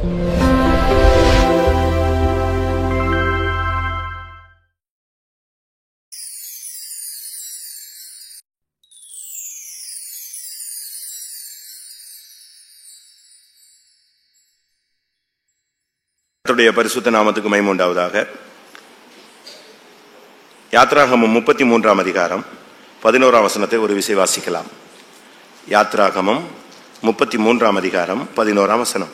கர்த்தருடைய பரிசுத்த நாமத்துக்கு மகிமை உண்டாவதாக. யாத்ராகமம் 33 அதிகாரம் 11 வசனத்தை ஒரு விசை வாசிக்கலாம். யாத்ராகமம் 33 அதிகாரம் 11 வசனம்.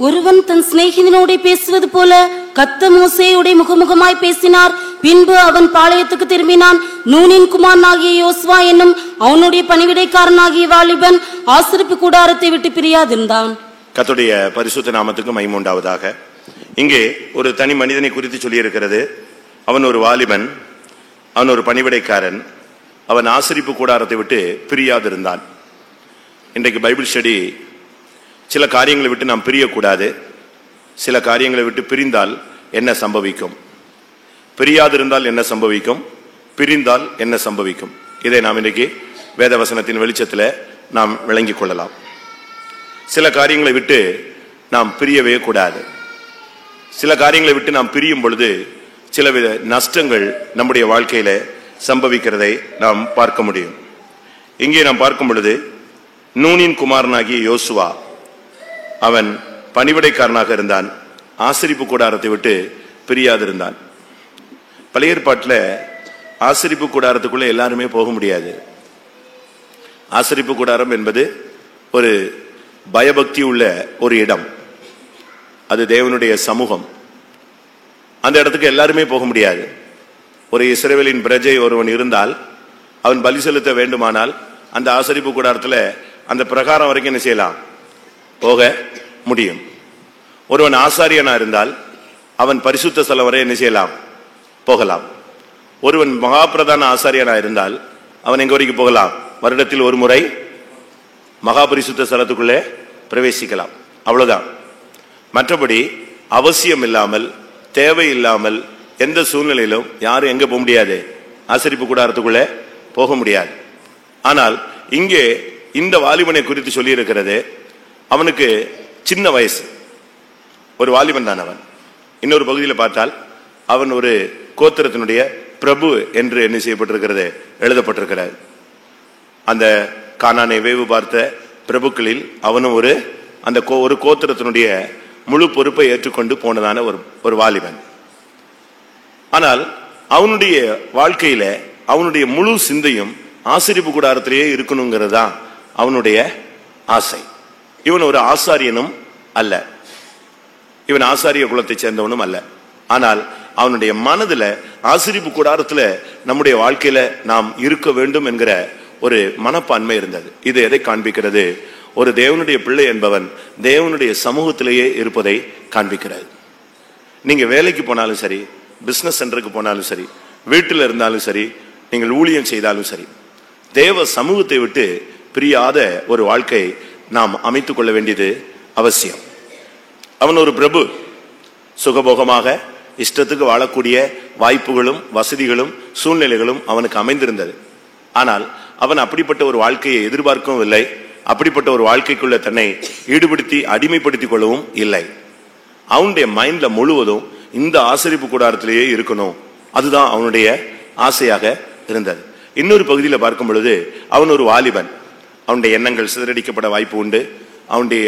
ஒருவன் தன் சிநேகிதனோட பேசுவது போல கர்த்தர் மோசேயோட முகமுகமாய் பேசினார். பின்பு அவன் பாளையத்துக்கு திரும்பினான். நூனின் குமாரனாகிய யோசுவா என்னும் அவனுடைய பணிவிடைக்காரனாகிய வாலிபன் ஆசரிப்பு கூடாரத்தை விட்டு பிரியாதிருந்தான். கர்த்தருடைய பரிசுத்த நாமத்துக்கு மகிமை உண்டாவதாக. இங்கே ஒரு தனி மனிதனை குறித்து சொல்லியிருக்கிறது. அவன் ஒரு வாலிபன், அவன் ஒரு பணிவிடைக்காரன், அவன் ஆசரிப்பு கூடாரத்தை விட்டு பிரியாதிருந்தான். இன்றைக்கு பைபிள் ஸ்டடி சில காரியங்களை விட்டு நாம் பிரியக்கூடாது. சில காரியங்களை விட்டு பிரிந்தால் என்ன சம்பவிக்கும், பிரியாதிருந்தால் என்ன சம்பவிக்கும், பிரிந்தால் என்ன சம்பவிக்கும், இதை நாம் இன்றைக்கு வேதவசனத்தின் வெளிச்சத்தில் நாம் விளங்கிக் கொள்ளலாம். சில காரியங்களை விட்டு நாம் பிரியவே கூடாது. சில காரியங்களை விட்டு நாம் பிரியும் பொழுது சிலவித நஷ்டங்கள் நம்முடைய வாழ்க்கையில சம்பவிக்கிறதை நாம் பார்க்க முடியும். இங்கே நாம் பார்க்கும் பொழுது நூனின் குமாரனாகிய யோசுவா அவன் பணிவிடைக்காரனாக இருந்தான். ஆசரிப்பு கூடாரத்தை விட்டு பிரியாதிருந்தான். பழைய ஏற்பாட்டில் ஆசரிப்பு கூடாரத்துக்குள்ள எல்லாருமே போக முடியாது. ஆசரிப்பு கூடாரம் என்பது ஒரு பயபக்தி உள்ள ஒரு இடம். அது தேவனுடைய சமூகம். அந்த இடத்துக்கு எல்லாருமே போக முடியாது. ஒரு இஸ்ரவேலின் பிரஜை ஒருவன் இருந்தால் அவன் பலி செலுத்த வேண்டுமானால் அந்த ஆசரிப்பு கூடாரத்தில் அந்த பிரகாரம் வரைக்கும் என்ன செய்யலாம், போக முடியும். ஒருவன் ஆசாரியனா இருந்தால் அவன் பரிசுத்த ஸ்தலம் வரை என்ன செய்யலாம், போகலாம். ஒருவன் மகாபிரதான ஆசாரியனா இருந்தால் அவன் எங்க வரைக்கும் போகலாம், வருடத்தில் ஒரு முறை மகா பரிசுத்த ஸ்தலத்துக்குள்ளே பிரவேசிக்கலாம். அவ்வளவுதான். மற்றபடி அவசியம் இல்லாமல் தேவை இல்லாமல் எந்த சூழ்நிலையிலும் யாரும் எங்க போக முடியாது, ஆசரிப்பு கூடாரத்துக்குள்ளே போக முடியாது. ஆனால் இங்கே இந்த வாலிபனை குறித்து சொல்லி இருக்கிறது. அவனுக்கு சின்ன வயசு, ஒரு வாலிபன் தான் அவன். இன்னொரு பகுதியில் பார்த்தால் அவன் ஒரு கோத்திரத்தினுடைய பிரபு என்று என்ன செய்யப்பட்டிருக்கிறது, எழுதப்பட்டிருக்கிறது. அந்த கானானை வேவு பார்த்த பிரபுக்களில் அவனும் ஒரு கோத்திரத்தினுடைய முழு பொறுப்பை ஏற்றுக்கொண்டு போனதான ஒரு வாலிபன். ஆனால் அவனுடைய வாழ்க்கையில அவனுடைய முழு சிந்தையும் ஆசரிப்பு கூடாரத்திலேயே இருக்கணுங்கிறது தான் அவனுடைய ஆசை. இவன் ஒரு ஆசாரியனும் அல்ல, இவன் ஆசாரிய குலத்தை சேர்ந்தவனும் அல்ல. ஆனால் அவனுடைய மனதுல ஆசரிப்பு கூடாரத்துல நம்முடைய வாழ்க்கையில நாம் இருக்க வேண்டும் என்கிற ஒரு மனப்பான்மை இருந்தது. இது எதை காண்பிக்கிறது, ஒரு தேவனுடைய பிள்ளை என்பவன் தேவனுடைய சமூகத்திலேயே இருப்பதை காண்பிக்கிறது. நீங்க வேலைக்கு போனாலும் சரி, பிசினஸ் சென்டருக்கு போனாலும் சரி, வீட்டில் இருந்தாலும் சரி, நீங்கள் ஊழியம் செய்தாலும் சரி, தேவ சமூகத்தை விட்டு பிரியாத ஒரு வாழ்க்கை நாம் அமைத்துக் கொள்ள வேண்டியது அவசியம். அவன் ஒரு பிரபு, சுகபோகமாக இஷ்டத்துக்கு வாழக்கூடிய வாய்ப்புகளும் வசதிகளும் சூழ்நிலைகளும் அவனுக்கு அமைந்திருந்தது. ஆனால் அவன் அப்படிப்பட்ட ஒரு வாழ்க்கையை எதிர்பார்க்கவும் இல்லை, அப்படிப்பட்ட ஒரு வாழ்க்கைக்குள்ள தன்னை ஈடுபடுத்தி அடிமைப்படுத்திக் கொள்ளவும் இல்லை. அவனுடைய மைண்ட்ல முழுவதும் இந்த ஆசரிப்பு கூடாரத்திலேயே இருக்கணும், அதுதான் அவனுடைய ஆசையாக இருந்தது. இன்னொரு பகுதியில் பார்க்கும் பொழுது அவன் ஒரு வாலிபன். அவனுடைய எண்ணங்கள் சிதறடிக்கப்பட வாய்ப்பு உண்டு. அவனுடைய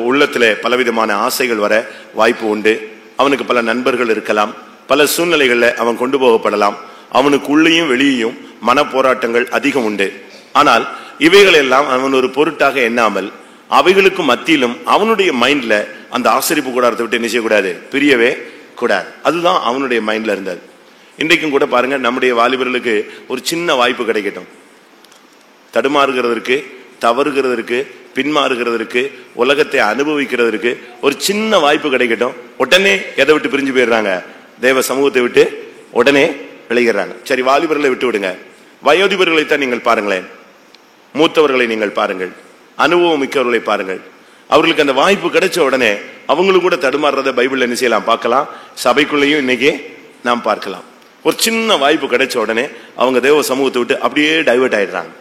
உள்ளத்துல பலவிதமான ஆசைகள் வர வாய்ப்பு உண்டு. அவனுக்கு பல நண்பர்கள் இருக்கலாம், பல சூழ்நிலைகளில் அவன் கொண்டு போகப்படலாம். அவனுக்கு உள்ளேயும் வெளியேயும் மன போராட்டங்கள் அதிகம் உண்டு. ஆனால் இவைகள் எல்லாம் அவன் ஒரு பொருட்டாக எண்ணாமல் அவைகளுக்கு மத்தியிலும் அவனுடைய மைண்ட்ல அந்த ஆசரிப்பு கூடாரத்தை விட்டு என்ன செய்யக்கூடாது, பிரியவே கூடாது. அதுதான் அவனுடைய மைண்ட்ல இருந்தது. இன்றைக்கும் கூட பாருங்க, நம்முடைய வாலிபர்களுக்கு ஒரு சின்ன வாய்ப்பு கிடைக்கட்டும், தடுமாறுகிறதற்கு, தவறுகிறதற்கு, பின்மாறுகிறதற்கு, உலகத்தை அனுபவிக்கிறதற்கு ஒரு சின்ன வாய்ப்பு கிடைக்கட்டும், உடனே எதை விட்டு பிரிஞ்சு போயிடுறாங்க, தேவ சமூகத்தை விட்டு உடனே விளைகிறாங்க. சரி, வாலிபர்களை விட்டு விடுங்க, வயோதிபர்களைத்தான் நீங்கள் பாருங்களேன், மூத்தவர்களை நீங்கள் பாருங்கள், அனுபவம் மிக்கவர்களை பாருங்கள். அவர்களுக்கு அந்த வாய்ப்பு கிடைச்ச உடனே அவங்களும் கூட தடுமாறுறத பைபிள் என்ன செய்யலாம், பார்க்கலாம். சபைக்குள்ளேயும் இன்னைக்கு நாம் பார்க்கலாம். ஒரு சின்ன வாய்ப்பு கிடைச்ச உடனே அவங்க தேவ சமூகத்தை விட்டு அப்படியே டைவர்ட் ஆயிடுறாங்க.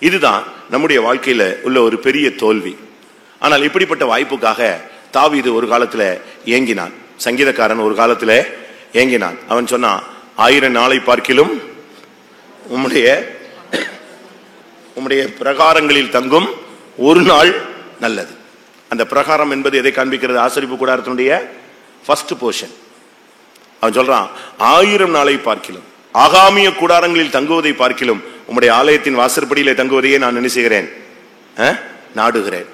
இதுதான் நம்முடைய வாழ்க்கையில உள்ள ஒரு பெரிய தோல்வி. ஆனால் இப்படிப்பட்ட வாய்ப்புக்காக தாவீது ஒரு காலத்துல ஏங்கினான். சங்கீதக்காரன் ஒரு காலத்துல ஏங்கினான். அவன் சொன்னான், 1000 நாளை பார்க்கிலும் உம்முடைய பிரகாரங்களில் தங்கும் ஒரு நாள் நல்லது. அந்த பிரகாரம் என்பது எதை காண்பிக்கிறது? ஆசரிப்பு கூடாரத்தினுடைய ஃபர்ஸ்ட் போர்ஷன். அவன் சொல்றான், 1000 நாளை பார்க்கிலும், ஆகாமிய கூடாரங்களில் தங்குவதை பார்க்கிலும் உம்முடைய ஆலயத்தின் வாசற்படியிலே தங்குவதையே நான் என்ன செய்கிறேன்? நாடுகிறேன்.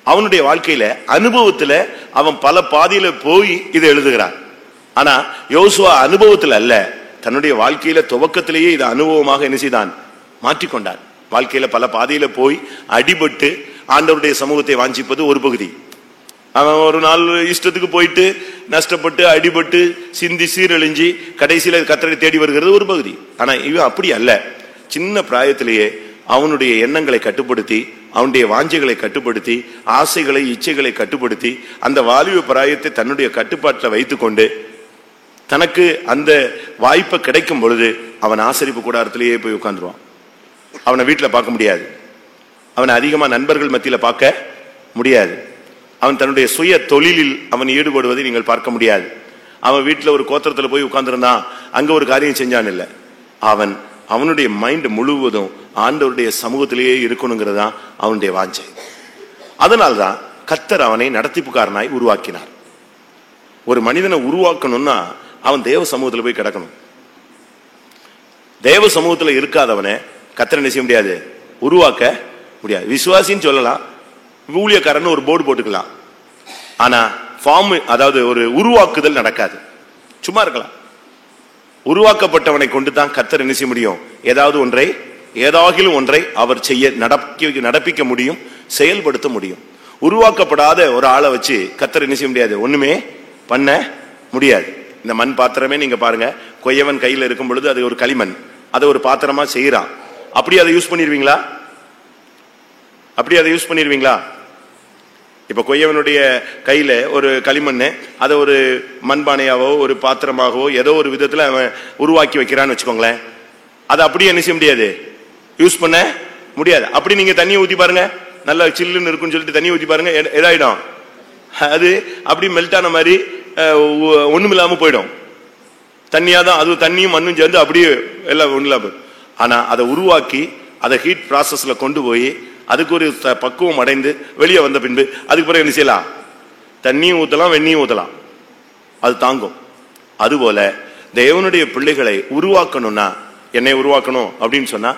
அவனுடைய வாழ்க்கையில அனுபவத்துல அவன் பல பாதியில போய் இதை எழுதுகிறான். ஆனா யோசுவா அனுபவத்துல அல்ல, தன்னுடைய வாழ்க்கையில துவக்கத்திலேயே இதை அனுபவமாக என்ன செய்தான்? மாற்றிக்கொண்டான். வாழ்க்கையில பல பாதையில போய் அடிபட்டு ஆண்டவருடைய சமூகத்தை வாஞ்சிப்பது ஒரு பகுதி. அவன் ஒரு நாள் இஷ்டத்துக்கு போயிட்டு நஷ்டப்பட்டு அடிபட்டு சிந்தி சீரழிஞ்சி கடைசியில கர்த்தரை தேடி வருகிறது ஒரு பகுதி. ஆனா இவன் அப்படி அல்ல. சின்ன பிராயத்திலேயே அவனுடைய எண்ணங்களை கட்டுப்படுத்தி, அவனுடைய வாஞ்சைகளை கட்டுப்படுத்தி, ஆசைகளை இச்சைகளை கட்டுப்படுத்தி, அந்த வாலிப பிராயத்தை தன்னுடைய கட்டுப்பாட்டில் வைத்துக் கொண்டு தனக்கு அந்த வாய்ப்பை கிடைக்கும் பொழுது அவன் ஆசரிப்பு கூடாரத்திலேயே போய் உட்கார்ந்துருவான். அவனை வீட்டில் பார்க்க முடியாது, அவனை அதிகமா நண்பர்கள் மத்தியில பார்க்க முடியாது, அவன் தன்னுடைய சுய தொழிலில் அவன் ஈடுபடுவதை நீங்கள் பார்க்க முடியாது. அவன் வீட்டில் ஒரு கோத்திரத்தில் போய் உட்கார்ந்துருந்தான், அங்க ஒரு காரியம் செஞ்சான் இல்லை. அவனுடைய மைண்ட் முழுவதும் ஆண்டவருடைய சமூகத்திலேயே இருக்கணுங்கிறதா அவனுடைய வாஞ்சை. அதனால்தான் கர்த்தர் அவனை நடத்திப்புக்காரனாய் உருவாக்கினார். ஒரு மனிதனை உருவாக்கணும்னா அவன் தேவ சமூகத்தில் போய் கிடக்கணும். தேவ சமூகத்தில் இருக்காதவனை கர்த்தர் என்ன செய்ய முடியாது? உருவாக்க முடியாது. விசுவாசின்னு சொல்லலாம், ஊழியக்காரன் ஒரு போர்டு போட்டுக்கலாம், ஆனா ஃபார்ம், அதாவது ஒரு உருவாக்குதல் நடக்காது. சும்மா இருக்கலாம். உருவாக்கப்பட்டவனை கொண்டு தான் கர்த்தர் என்ன செய்ய முடியும்? ஏதாகிலும் ஒன்றை அவர் செய்ய நடப்பிக்க முடியும், செயல்படுத்த முடியும். உருவாக்கப்படாத ஒரு ஆளை வச்சு கர்த்தர் என்ன செய்ய முடியாது? ஒண்ணுமே பண்ண முடியாது. இந்த மண் பாத்திரமே நீங்க பாருங்க, கொய்யவன் கையில் இருக்கும் பொழுது அது ஒரு களிமண், அதை ஒரு பாத்திரமா செய்யறான். அப்படி அதை யூஸ் பண்ணிருவீங்களா? இப்ப கொய்யவனுடைய கையில ஒரு களிமண்ணு, அதை ஒரு மண்பானையாவோ ஒரு பாத்திரமாகவோ ஏதோ ஒரு விதத்துல அவன் உருவாக்கி வைக்கிறான்னு வச்சுக்கோங்களேன். அதை அப்படியே என்ன செய்ய முடியாது? யூஸ் பண்ண முடியாது. அப்படி நீங்க தண்ணியை ஊத்தி பாருங்க, நல்லா சில்லுன்னு இருக்குன்னு சொல்லிட்டு தண்ணியை ஊத்தி பாருங்க, எதாயிடும்? அது அப்படி மெல்ட் ஆன மாதிரி ஒண்ணுமில்லாம போயிடும். தண்ணியாதான் அது, தண்ணியும் மண்ணும் சேர்ந்து அப்படியே எல்லாம் ஒண்ணுல. ஆனா அதை உருவாக்கி அதை ஹீட் ப்ராசஸ்ல கொண்டு போய் அதுக்கு ஒரு பக்குவம் அடைந்து வெளியே வந்த பின்பு அதுக்கு பிறகு என்ன செய்யலாம்? தண்ணியும் ஊத்தலாம், வெண்ணியும் ஊத்தலாம், அது தாங்கும். அதுபோல தேவனுடைய பிள்ளைகளை உருவாக்கணும்னா, என்னை உருவாக்கணும் அப்படின்னு சொன்னா,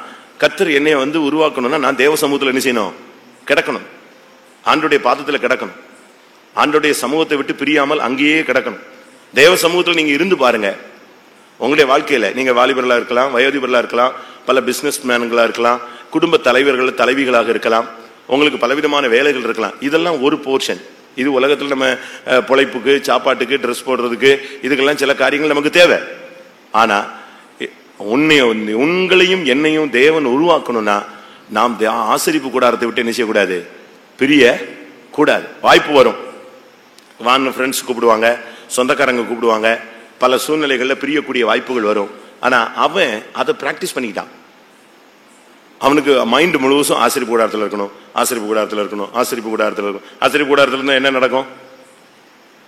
கர்த்தர் என்னை உருவாக்கணும்னா நான் தேவ சமூகத்தில் என்ன செய்யணும்? கிடக்கணும். ஆண்டோடைய பாதத்தில் கிடக்கணும். ஆண்டோடைய சமூகத்தை விட்டு பிரியாமல் அங்கேயே கிடக்கணும். தேவ சமூகத்தில் நீங்க இருந்து பாருங்க. உங்களுடைய வாழ்க்கையில நீங்க வாலிபர்களா இருக்கலாம், வயோதிபர்களா இருக்கலாம், பல பிசினஸ் மேன்களா இருக்கலாம், குடும்ப தலைவர்கள் தலைவிகளாக இருக்கலாம், உங்களுக்கு பலவிதமான வேலைகள் இருக்கலாம். இதெல்லாம் ஒரு போர்ஷன். இது உலகத்தில் நம்ம பொழைப்புக்கு, சாப்பாட்டுக்கு, ட்ரெஸ் போடுறதுக்கு, இதுக்கெல்லாம் சில காரியங்கள் நமக்கு தேவை. ஆனா உங்களையும் என்னையும் தேவன் உருவாக்கணும்னா நாம் ஆசரிப்பு கூடாரத்தை விட்டு என்ன செய்யக்கூடாது? பிரிய கூடாது. வாய்ப்பு வரும், வான் ஃப்ரெண்ட்ஸ் கூப்பிடுவாங்க, சொந்தக்காரங்க கூப்பிடுவாங்க, பல சூழ்நிலைகளில் பிரியக்கூடிய வாய்ப்புகள் வரும். ஆனா அவன் அதை பிராக்டிஸ் பண்ணிக்கிட்டான். அவனுக்கு மைண்ட் முழுவதும் ஆசரிப்பு கூடாரத்தில் இருக்கணும், ஆசரிப்பு கூடாரத்தில் இருக்கணும், ஆசரிப்பு கூடாரத்தில் இருக்கணும். ஆசரிப்பு கூடாரத்தில் இருந்தால் என்ன நடக்கும்?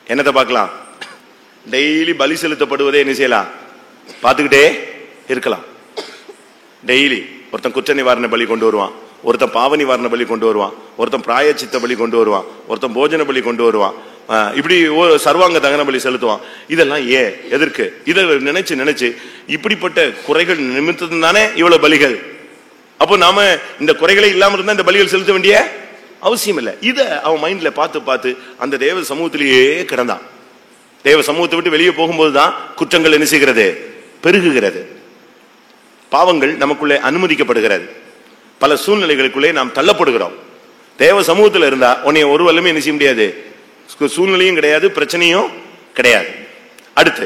என்னத்தை பார்க்கலாம்? டெய்லி பலி செலுத்தப்படுவதே என்ன செய்யலாம்? பார்த்துக்கிட்டே இருக்கலாம். டெய்லி ஒருத்தன் குற்ற நிவாரண பலி கொண்டு வருவான், ஒருத்தன் பாவ நிவாரண பலி கொண்டு வருவான், ஒருத்தன் பிராயச்சித்த பலி கொண்டு வருவான், ஒருத்தன் போஜன பலி கொண்டு வருவான், இப்படி சர்வாங்க தகன பலி செலுத்துவான். இதெல்லாம் எதற்கு? இதை நினைச்சு இப்படிப்பட்ட குறைகள் நிமித்தம் தானே இவ்வளவு பலிகள். அப்போ நாம இந்த குறைகளை இல்லாம இருந்தா இந்த பலிகள் செலுத்த வேண்டிய அவசியம் இல்லை. இதை அவன் மைண்ட்ல பார்த்து அந்த தேவ சமூகத்திலேயே கிடந்தான். தேவ சமூகத்தை விட்டு வெளியே போகும்போதுதான் குற்றங்கள் என்ன செய்கிறது? பெருகுகிறது. பாவங்கள் நமக்குள்ளே அனுமதிக்கப்படுகிறது. பல சூழ்நிலைகளுக்குள்ளே நாம் தள்ளப்படுகிறோம். தேவ சமூகத்தில் இருந்தா உன்னை ஒரு வல்லமே என்ன செய்ய முடியாது? சூழ்நிலையும் கிடையாது, பிரச்சனையும் கிடையாது. அடுத்து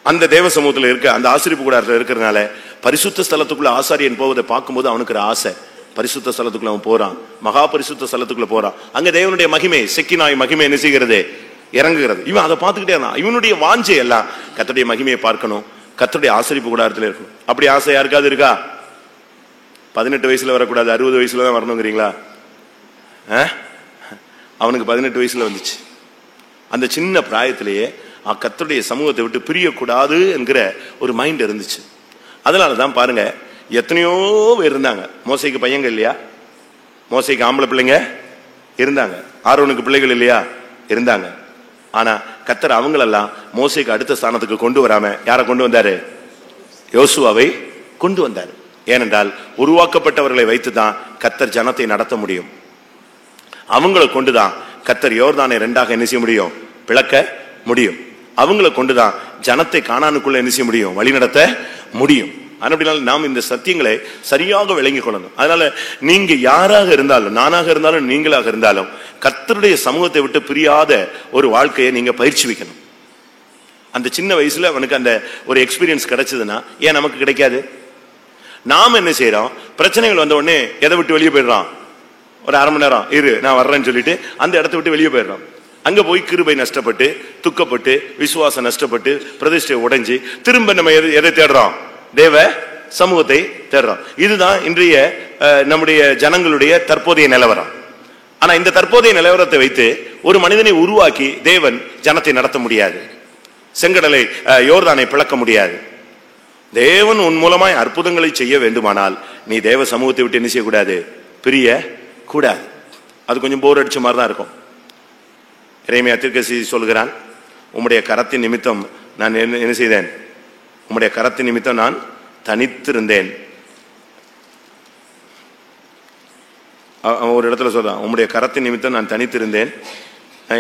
அந்த தேவ சமூகத்தில் இருக்க, அந்த ஆசரிப்பு கூடாரத்தில் இருக்கிறதுனால பரிசுத்த ஸ்தலத்துக்குள்ள ஆசாரியன் போவதை பார்க்கும்போது அவனுக்கு ஒரு ஆசை. பரிசுத்த ஸ்தலத்துக்குள்ள அவன் போறான், மகா பரிசுத்த ஸ்தலத்துக்குள்ள போறான். அங்க தேவனுடைய மகிமை, செக்கினாய் மகிமை என்ன செய்கிறது? இறங்குகிறது. இவன் அதை பார்த்துக்கிட்டே இருந்தான். இவனுடைய வாஞ்சை எல்லாம் கர்த்தருடைய மகிமையை பார்க்கணும், கர்த்தருடைய ஆசரிப்பு கூடாரத்தில் இருக்கணும். அப்படி ஆசை யாருக்காவது இருக்கா? 18 வயசுல வரக்கூடாது, 60 வயசுல தான் வரணுங்கிறீங்களா? அவனுக்கு 18 வயசுல வந்துச்சு. அந்த சின்ன பிராயத்திலேயே கர்த்தருடைய சமூகத்தை விட்டு பிரியக்கூடாது என்கிற ஒரு மைண்ட் இருந்துச்சு. அதனாலதான் பாருங்க, எத்தனையோ பேர் இருந்தாங்க. மோசைக்கு பையங்க இல்லையா? மோசைக்கு ஆம்பளை பிள்ளைங்க இருந்தாங்க. ஆரோனுக்கு பிள்ளைகள் இல்லையா? இருந்தாங்க. ஆனா கர்த்தர் அவங்களெல்லாம் மோசைக்கு அடுத்த ஸ்தானத்துக்கு கொண்டு வராம யாரை கொண்டு வந்தாரு? யோசுவாவை கொண்டு வந்தார். ஏனென்றால் உருவாக்கப்பட்டவர்களை வைத்துதான் கர்த்தர் ஜனத்தை நடத்த முடியும். அவங்களை கொண்டுதான் கர்த்தர் யோர்தானை 2ஆக என்ன செய்ய முடியும்? பிளக்க முடியும். அவங்களை கொண்டுதான் ஜனத்தை கானானுக்குள்ள என்ன செய்ய முடியும்? வழி நடத்த முடியும். அப்படினால நாம் இந்த சத்தியங்களை சரியாக விளங்கிக் கொள்ளணும். அதனால நீங்க யாராக இருந்தாலும், நானாக இருந்தாலும், நீங்களாக இருந்தாலும் கர்த்தருடைய சமூகத்தை விட்டு பிரியாத ஒரு வாழ்க்கையை நீங்க பயிற்சி வைக்கணும். அந்த சின்ன வயசுல அவனுக்கு அந்த ஒரு எக்ஸ்பீரியன்ஸ் கிடைச்சதுன்னா ஏன் நமக்கு கிடைக்காது? நாம் என்ன செய்யறோம்? பிரச்சனைகள் வந்த உடனே எதை விட்டு வெளியே போயிடுறோம்? ஒரு அரை மணி நேரம் இரு, நான் வர்றேன்னு சொல்லிட்டு அந்த இடத்த விட்டு வெளியே போயிடுறோம். அங்க போய் கிருபை நஷ்டப்பட்டு, துக்கப்பட்டு, விசுவாசம் நஷ்டப்பட்டு, பிரதிஷ்டை உடைஞ்சு திரும்ப நம்ம எதை தேடுறோம்? தேவ சமூகத்தை தேடுறோம். இதுதான் இன்றைய நம்முடைய ஜனங்களுடைய தற்போதைய நிலவரம். ஆனா இந்த தற்போதைய நிலவரத்தை வைத்து ஒரு மனிதனை உருவாக்கி தேவன் ஜனத்தை நடத்த முடியாது. செங்கடலை யோர்தானை பிளக்க முடியாது. தேவன் உன் மூலமாய் அற்புதங்களை செய்ய வேண்டுமானால் நீ தேவ சமூகத்தை விட்டு என்ன செய்யக்கூடாது? பிரிய கூடாது. அது கொஞ்சம் போர் அடிச்ச மாதிரி தான் இருக்கும். எரேமியா தீர்க்கதரிசி சொல்கிறான், உம்முடைய கரத்தின் நிமித்தம் நான் என்ன செய்தேன்? உம்முடைய கரத்தின் நிமித்தம் நான் தனித்திருந்தேன். ஒரு இடத்துல சொல்றான், உம்முடைய கரத்தின் நிமித்தம் நான் தனித்திருந்தேன்,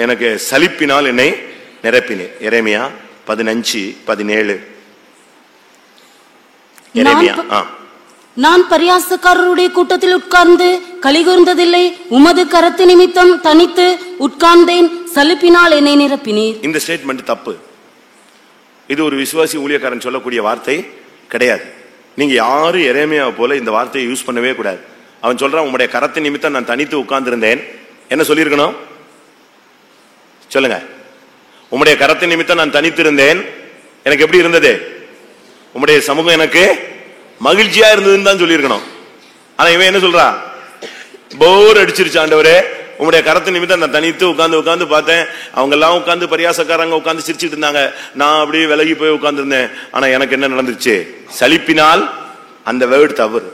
எனக்கு சலிப்பினால் என்னை நிரப்பினேன். எரேமியா 15:17. நான் பரியாசக்காரருடைய கூட்டத்தில் உட்கார்ந்து கலிகூர்ந்ததில்லை, உமது கரத்து நிமித்தம் தனித்து உட்கார்ந்தேன், சலிப்பினால் என்னை நிரப்பினீர். இந்த ஸ்டேட்மெண்ட் தப்பு. இது ஒரு விசுவாசி ஊழியக்காரன் சொல்லக்கூடிய வார்த்தை கிடையாது. நீங்க யாரும் எரேமியாவை போல இந்த வார்த்தையை யூஸ் பண்ணவே கூடாது. அவன் சொல்றான், உம்முடைய கரத்தின் நிமித்தம் நான் தனித்து உட்கார்ந்திருந்தேன். என்ன சொல்லியிருக்கணும்? சொல்லுங்க. உம்முடைய கரத்தின் நிமித்தம் நான் தனித்திருந்தேன். எனக்கு எப்படி இருந்தது? உம்முடைய சமூகம் எனக்கு மகிழ்ச்சியா இருந்ததுன்னு தான் சொல்லியிருக்கணும். ஆனா இவன் என்ன சொல்றா? போர் அடிச்சிருச்சு ஆண்டவரே, உங்களுடைய கரத்து நிமித்தம் நான் தனித்து உட்கார்ந்து பார்த்தேன். அவங்க எல்லாம் உட்கார்ந்து பரியாசக்காரங்க உட்கார்ந்து சிரிச்சுட்டு இருந்தாங்க. நான் அப்படியே விலகி போய் உட்கார்ந்து இருந்தேன். ஆனா எனக்கு என்ன நடந்துச்சு? சலிப்பினால். அந்த வேர்டு தவறு.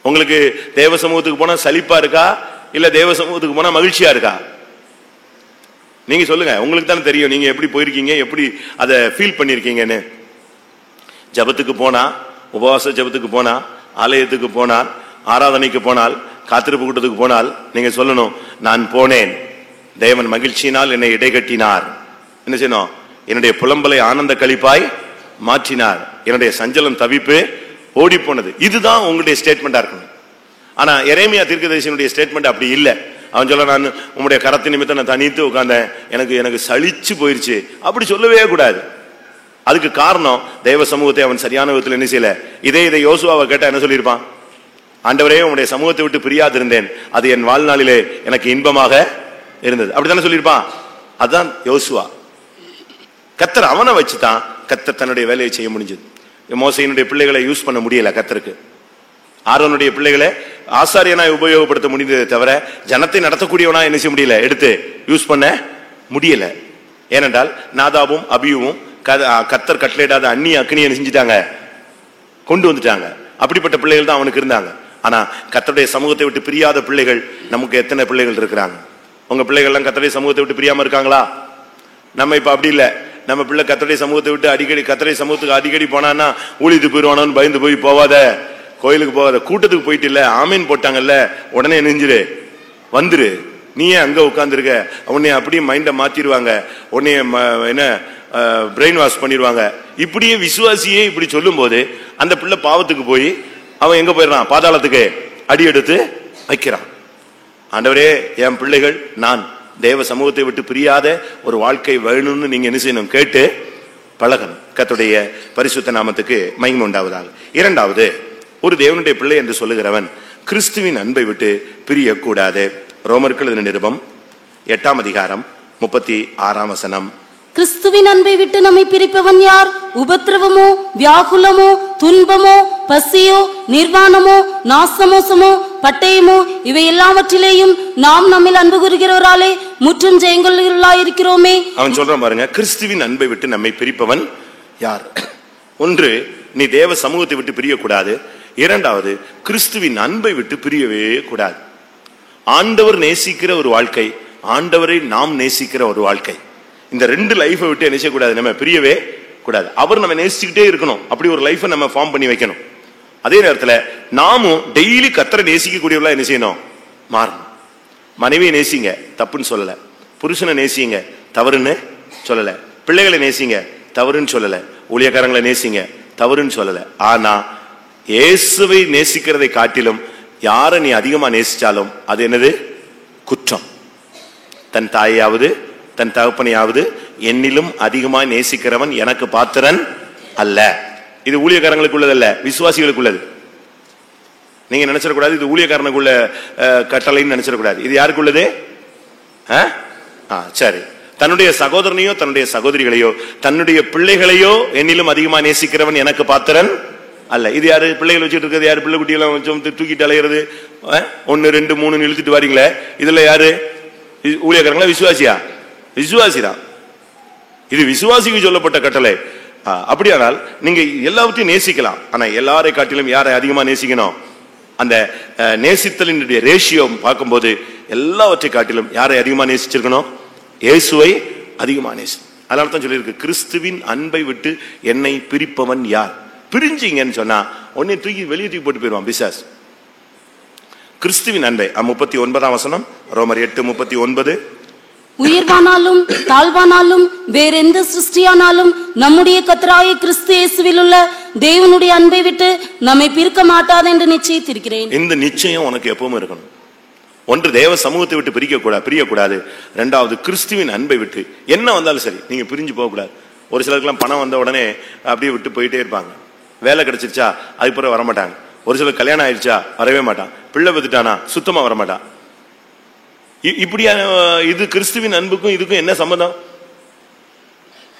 உங்களுக்கு தேவ சமூகத்துக்கு போனா சலிப்பா இருக்கா, இல்ல தேவ சமூகத்துக்கு போனா மகிழ்ச்சியா இருக்கா? நீங்க சொல்லுங்க. உங்களுக்கு தானே தெரியும் நீங்க எப்படி போயிருக்கீங்க, எப்படி அதை ஃபீல் பண்ணிருக்கீங்கன்னு. ஜபத்துக்கு போனா, உபவாச ஜபத்துக்கு போனா, ஆலயத்துக்கு போனால், ஆராதனைக்கு போனால், காத்திருப்பு கூட்டத்துக்கு போனால் நீங்க சொல்லணும், நான் போனேன், தேவன் மகிழ்ச்சியினால் என்னை இடைகட்டினார். என்ன செய்யணும்? என்னுடைய புலம்பலை ஆனந்த களிப்பாய் மாற்றினார், என்னுடைய சஞ்சலம் தவிப்பு ஓடி போனது. இதுதான் உங்களுடைய ஸ்டேட்மெண்டா இருக்கணும். ஆனா எரேமியா தீர்க்கதரிசியினுடைய ஸ்டேட்மெண்ட் அப்படி இல்லை. அவன் சொல்ல, நான் உங்களுடைய கரத்து நிமித்தம் நான் தனித்து உட்கார்ந்தேன், எனக்கு சலிச்சு போயிருச்சு. அப்படி சொல்லவே கூடாது. அதுக்கு காரணம் தேவ சமூகத்தை அவன் சரியான விதத்தில் என்ன செய்யல. இதே யோசுவாவை கேட்டா என்ன சொல்லியிருப்பான்? ஆண்டவரே, உங்களுடைய சமூகத்தை விட்டு பிரியாது இருந்தேன், அது என் வாழ்நாளிலே எனக்கு இன்பமாக இருந்தது. அப்படித்தானே சொல்லியிருப்பான். அதுதான் யோசுவா. கர்த்தர் அவனை வச்சுதான் கர்த்தர் தன்னுடைய வேலையை செய்ய முடிஞ்சது. மோசையினுடைய பிள்ளைகளை யூஸ் பண்ண முடியல கர்த்தருக்கு. ஆரோனுடைய பிள்ளைகளை ஆசாரியனாய் உபயோகப்படுத்த முடிந்ததை தவிர ஜனத்தை நடத்தக்கூடியவனா என்ன செய்ய முடியல, எடுத்து யூஸ் பண்ண முடியல. ஏனென்றால் நாதாபும் அபியுவும் கர்த்தர் கட்டளையிடாத அந்நிய அக்னியை செஞ்சுட்டாங்க, கொண்டு வந்துட்டாங்க. அப்படிப்பட்ட பிள்ளைகள் தான் அவனுக்கு இருந்தாங்க. ஆனா கர்த்தருடைய சமூகத்தை விட்டு பிரியாத பிள்ளைகள் நமக்கு எத்தனை பிள்ளைகள் இருக்கிறாங்க? உங்க பிள்ளைகள்லாம் கர்த்தருடைய சமூகத்தை விட்டு பிரியாம இருக்காங்களா? நம்ம இப்ப அப்படி இல்லை. நம்ம பிள்ளை கர்த்தருடைய சமூகத்தை விட்டு அடிக்கடி கர்த்தருடைய சமூகத்துக்கு அடிக்கடி போனான்னா ஊழியத்துக்கு போயிடுவானு பயந்து போய் போவாத, கோயிலுக்கு போகாத, கூட்டத்துக்கு போயிட்டு இல்ல ஆமீன் போட்டாங்கல்ல உடனே நெஞ்சிரு வந்துரு, நீ ஏன் அங்க உட்கார்ந்துருக்க, உன்னை அப்படியே மைண்ட மாத்திடுவாங்க, உன்னை என்ன பிரெயின் வாஷ் பண்ணிடுவாங்க. இப்படியே விசுவாசியே இப்படி சொல்லும் போது அந்த பிள்ளை பாவத்துக்கு போய் அவன் எங்க போயிடறான்? பாதாளத்துக்கு அடி எடுத்து வைக்கிறான். ஆண்டவரே, என் பிள்ளைகள் நான் தேவ சமூகத்தை விட்டு பிரியாத ஒரு வாழ்க்கை வேணும்னு நீங்க என்ன செய்யணும்? கேட்டு பழகணும். கர்த்தருடைய பரிசுத்த நாமத்துக்கு மகிமை உண்டாவதாக. இரண்டாவது, ஒரு தேவனுடைய பிள்ளை என்று சொல்லுகிறவன் கிறிஸ்துவின் அன்பை விட்டு பிரியக்கூடாது. ரோமர்கள் நிருபம் 8 அதிகாரம் 36 வசனம். கிறிஸ்துவின் அன்பை விட்டு நம்மை பிரிப்பவன் யார்? உபத்திரவமோ, வியாகுலமோ, துன்பமோ, பசியோ, நிர்வாணமோ, நாசமோசமோ, பட்டயமோ, இவை எல்லாவற்றிலேயும் நாம் நம்மில் அன்பு கூறுகிறவராலே முற்றும் ஜெயங்கொள்ளாயிருக்கிறோமே. அவன் சொல்றான் பாருங்க, கிறிஸ்துவின் அன்பை விட்டு நம்மை பிரிப்பவன் யார்? ஒன்று, நீ தேவ சமூகத்தை விட்டு பிரியக்கூடாது. இரண்டாவது, கிறிஸ்துவின் அன்பை விட்டு பிரியவே கூடாது. ஆண்டவர் நேசிக்கிற ஒரு வாழ்க்கை, ஆண்டவரை நாம் நேசிக்கிற ஒரு வாழ்க்கை, இந்த ரெண்டு லைஃபை விட்டு என்ன செய்யக்கூடாது? நம்ம பிரியவே கூடாது. அவர் நம்ம நேசிச்சுக்கிட்டே இருக்கணும். அப்படி ஒரு லைஃபை நம்ம ஃபார்ம் பண்ணி வைக்கணும். அதே நேரத்தில் நாமும் டெய்லி கர்த்தரை நேசிக்கக்கூடியவர்களா என்ன செய்யணும்? மாறணும். மனைவியை நேசிங்க, தப்புன்னு சொல்லல. புருஷனை நேசிங்க, தவறுன்னு சொல்லல. பிள்ளைகளை நேசிங்க, தவறுன்னு சொல்லல. ஊழியக்காரங்களை நேசிங்க, தவறுன்னு சொல்லல. ஆனா இயேசுவை நேசிக்கிறதை காட்டிலும் யாரை நீ அதிகமா நேசிச்சாலும் அது என்னது? குற்றம். தன் தாயாவது தன் தகப்பனையாவது என்னிலும் அதிகமாய் நேசிக்கிறவன் எனக்கு பாத்திரன் அல்ல. இது ஊழியக்காரங்களுக்கு உள்ளதல்ல, விசுவாசிகளுக்கு உள்ளது. நீங்க நினைச்சிடக்கூடாது இது ஊழியக்காரனுக்குள்ள கட்டளைன்னு நினைச்சிடக்கூடாது. இது யாருக்குள்ளது? சரி, தன்னுடைய சகோதரனையோ தன்னுடைய சகோதரிகளையோ தன்னுடைய பிள்ளைகளையோ என்னிலும் அதிகமா நேசிக்கிறவன் எனக்கு பாத்திரன் அல்ல. இது யாரு? பிள்ளைகள் வச்சுட்டு இருக்கிறது யாரு? பிள்ளை குட்டியெல்லாம் கொஞ்சம் தூக்கிட்டு அலையிறது, 1 2 3 இழுத்துட்டு வாரீங்களே, இதுல யாரு? ஊழியக்காரங்களா விசுவாசியா? விசுவாசிதான். இது விசுவாசிக்கு சொல்லப்பட்ட கட்டளை. அப்படியானால் நீங்க எல்லாவற்றையும் நேசிக்கலாம். ஆனா எல்லாரை காட்டிலும் யாரை அதிகமா நேசிக்கணும்? அந்த நேசித்தலினுடைய ரேஷியோ பார்க்கும்போது எல்லாவற்றை காட்டிலும் யாரை அதிகமா நேசிச்சிருக்கணும்? இயேசுவை அதிகமா நேசி. அதனால தான் சொல்லியிருக்கு, கிறிஸ்துவின் அன்பை விட்டு என்னை பிரிப்பவன் யார்? பிரிஞ்சிங்கன்னு சொன்னா உடனே தூக்கி வெளியே தூக்கி போட்டு போயிடுவான் பிசாசு. கிறிஸ்துவின் அன்பை 39ஆம் வசனம், ரோமர் 8:39. உயர்வானாலும் தாழ்வானாலும் வேறெந்த சிருஷ்டியானாலும் நம்முடைய கர்த்தராகிய கிறிஸ்து இயேசுவில் உள்ள தேவனுடைய அன்பை விட்டு நம்மை பிரிக்க மாட்டாது என்று நிச்சயித்திருக்கிறேன். இந்த நிச்சயம் உனக்கு எப்பவும் இருக்கணும். ஒன்று, தேவ சமூகத்தை விட்டு பிரியக்கூடாது. இரண்டாவது, கிறிஸ்துவின் அன்பை விட்டு என்ன வந்தாலும் சரி நீங்க பிரிஞ்சு போக கூடாது. ஒரு சிலருக்குலாம் பணம் வந்த உடனே அப்படியே விட்டு போயிட்டே இருப்பாங்க. வேலை கிடைச்சிருச்சா அதுக்கு பிறகு வரமாட்டாங்க. ஒரு சிலர் கல்யாணம் ஆயிடுச்சா வரவே மாட்டான். பிள்ளை பெற்றுட்டானா சுத்தமா வரமாட்டான். இப்படியான இது கிறிஸ்துவின் அன்புக்கும் இதுக்கும் என்ன சம்பந்தம்?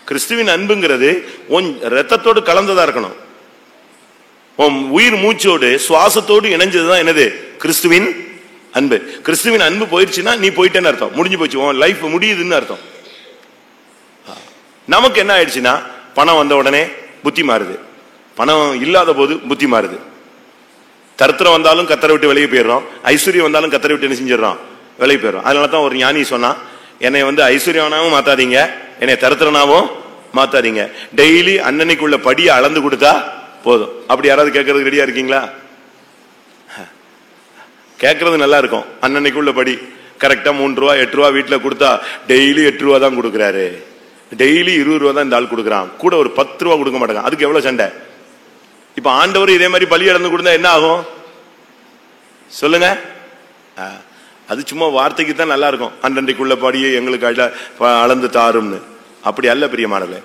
கிறிஸ்துவின் அன்புங்கிறது உன் ரத்தத்தோடு கலந்ததா இருக்கணும். உன் உயிர் மூச்சோடு சுவாசத்தோடு இணைஞ்சதுதான் என்னது? கிறிஸ்துவின் அன்பு. கிறிஸ்துவின் அன்பு போயிடுச்சுன்னா நீ போயிட்டேன்னு அர்த்தம், முடிஞ்சு போச்சு, உன் லைஃப் முடியுதுன்னு அர்த்தம். நமக்கு என்ன ஆயிடுச்சுன்னா பணம் வந்த உடனே புத்தி மாறுது, பணம் இல்லாத போது புத்தி மாறுது. தரித்திரம் வந்தாலும் கத்தரை விட்டு வெளியே போயிடுறோம், ஐஸ்வர்யம் வந்தாலும் கத்தரை விட்டு என்ன செஞ்சிடறோம்? வெளியே போயிடும். அதனாலதான் ஒரு ஞானி சொன்னா, என்னை ஐஸ்வர்யனாவும் மாத்தாதீங்க, என்னை தரித்திரனாவும் மாத்தாதீங்க, டெய்லி அன்னன்னைக்குள்ள படியை அளந்து கொடுத்தா போதும். அப்படி யாராவது கேட்கறதுக்கு ரெடியா இருக்கீங்களா? கேட்கறது நல்லா இருக்கும். அன்னன்னைக்குள்ள படி கரெக்டா 3 ரூபா 8 ரூபா வீட்டுல கொடுத்தா டெய்லி 8 ரூபா தான் கொடுக்குறாரு, டெய்லி 20 ரூபா தான் இந்த ஆள் கொடுக்குறான், கூட ஒரு 10 ரூபா கொடுக்க மாட்டாங்க. அதுக்கு எவ்வளவு சண்டை? இப்ப ஆண்டவர் இதே மாதிரி பலி அளந்து கொடுத்தா என்ன ஆகும் சொல்லுங்க? அது சும்மா வார்த்தைக்கு தான் நல்லா இருக்கும், அன்றன்றைக்குள்ள படியை எங்களுக்கு அளந்து தாரும்னு. அப்படி அல்ல பிரியமானவர்களே.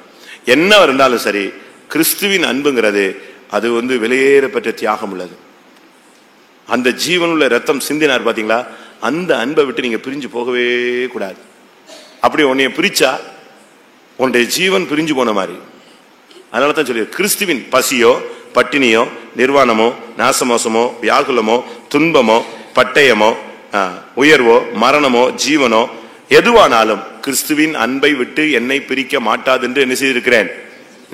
என்ன இருந்தாலும் சரி, கிறிஸ்துவின் அன்புங்கிறது அது வெளியேறப்பட்ட தியாகம் உள்ளது. அந்த ஜீவனுள்ள ரத்தம் சிந்தினார் பாத்தீங்களா? அந்த அன்பை விட்டு நீங்க பிரிஞ்சு போகவே கூடாது. அப்படி உன்னைய பிரிச்சா உன்னுடைய ஜீவன் பிரிஞ்சு போன மாதிரி. அதனால தான் சொல்லி, கிறிஸ்துவின் பசியோ பட்டினியோ நிர்வாணமோ நாசமோசமோ வியாகுலமோ துன்பமோ பட்டயமோ உயர்வோ மரணமோ ஜீவனோ எதுவானாலும் கிறிஸ்துவின் அன்பை விட்டு என்னை பிரிக்க மாட்டாது என்று என்ன செய்திருக்கிறேன்?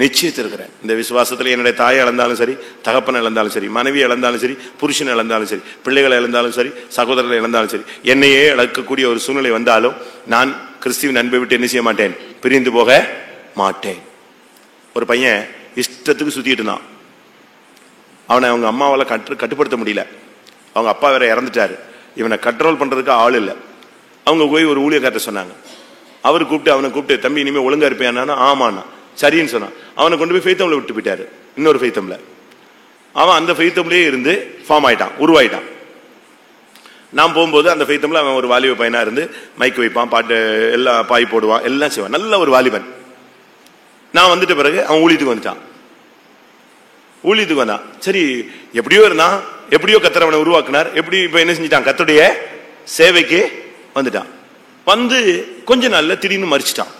நிச்சயித்திருக்கிறேன். இந்த விசுவாசத்தில் என்னுடைய தாயை இழந்தாலும் சரி, தகப்பனை இழந்தாலும் சரி, மனைவி இழந்தாலும் சரி, புருஷனை இழந்தாலும் சரி, பிள்ளைகளை இழந்தாலும் சரி, சகோதரர்களை இழந்தாலும் சரி, என்னையே இழக்கக்கூடிய ஒரு சூழ்நிலை வந்தாலும் நான் கிறிஸ்துவின் அன்பை விட்டு என்ன செய்ய மாட்டேன்? பிரிந்து போக மாட்டேன். ஒரு பையன் இஷ்டத்துக்கு சுத்திட்டு இருந்தான். அவனை அவங்க அம்மாவால் கட்டுப்படுத்த முடியல. அவங்க அப்பா வேற இறந்துட்டாரு. இவனை கண்ட்ரோல் பண்றதுக்கு ஆள் இல்லை. அவங்க போய் ஒரு ஊழியக்காரத்தை சொன்னாங்க. அவரு அவனை கூப்பிட்டு, தம்பி இனிமே ஒழுங்கா இருப்பேன். ஆமாண்ணா சரின்னு சொன்னான். அவனை கொண்டு போய் ஃபெய்த்தம்ல விட்டு போயிட்டாரு. இன்னொரு ஃபெய்த்தம்ல அவன் அந்த ஃபெய்த்தம்லயே இருந்து ஃபார்ம் ஆயிட்டான், உருவாயிட்டான். நான் போகும்போது அந்த ஃபெய்த்தம்ல அவன் ஒரு வாலிப பையனா இருந்து மைக் வைப்பான், பாட்டு எல்லாம் பாய் போடுவான், எல்லாம் செய்வான். நல்ல ஒரு வாலிபன். நான் வந்துட்ட பிறகு அவன் ஊழியத்துக்கு வந்துட்டான். ஊழியத்துக்கு வந்தான். சரி, எப்படியோ இருந்தான், எப்படியோ கர்த்தர் அவனை உருவாக்குனார். எப்படி இப்ப என்ன செஞ்சிட்டான்? கர்த்தருடைய சேவைக்கு வந்துட்டான். வந்து கொஞ்ச நாள்ல திடீர்னு மரிச்சிட்டான்.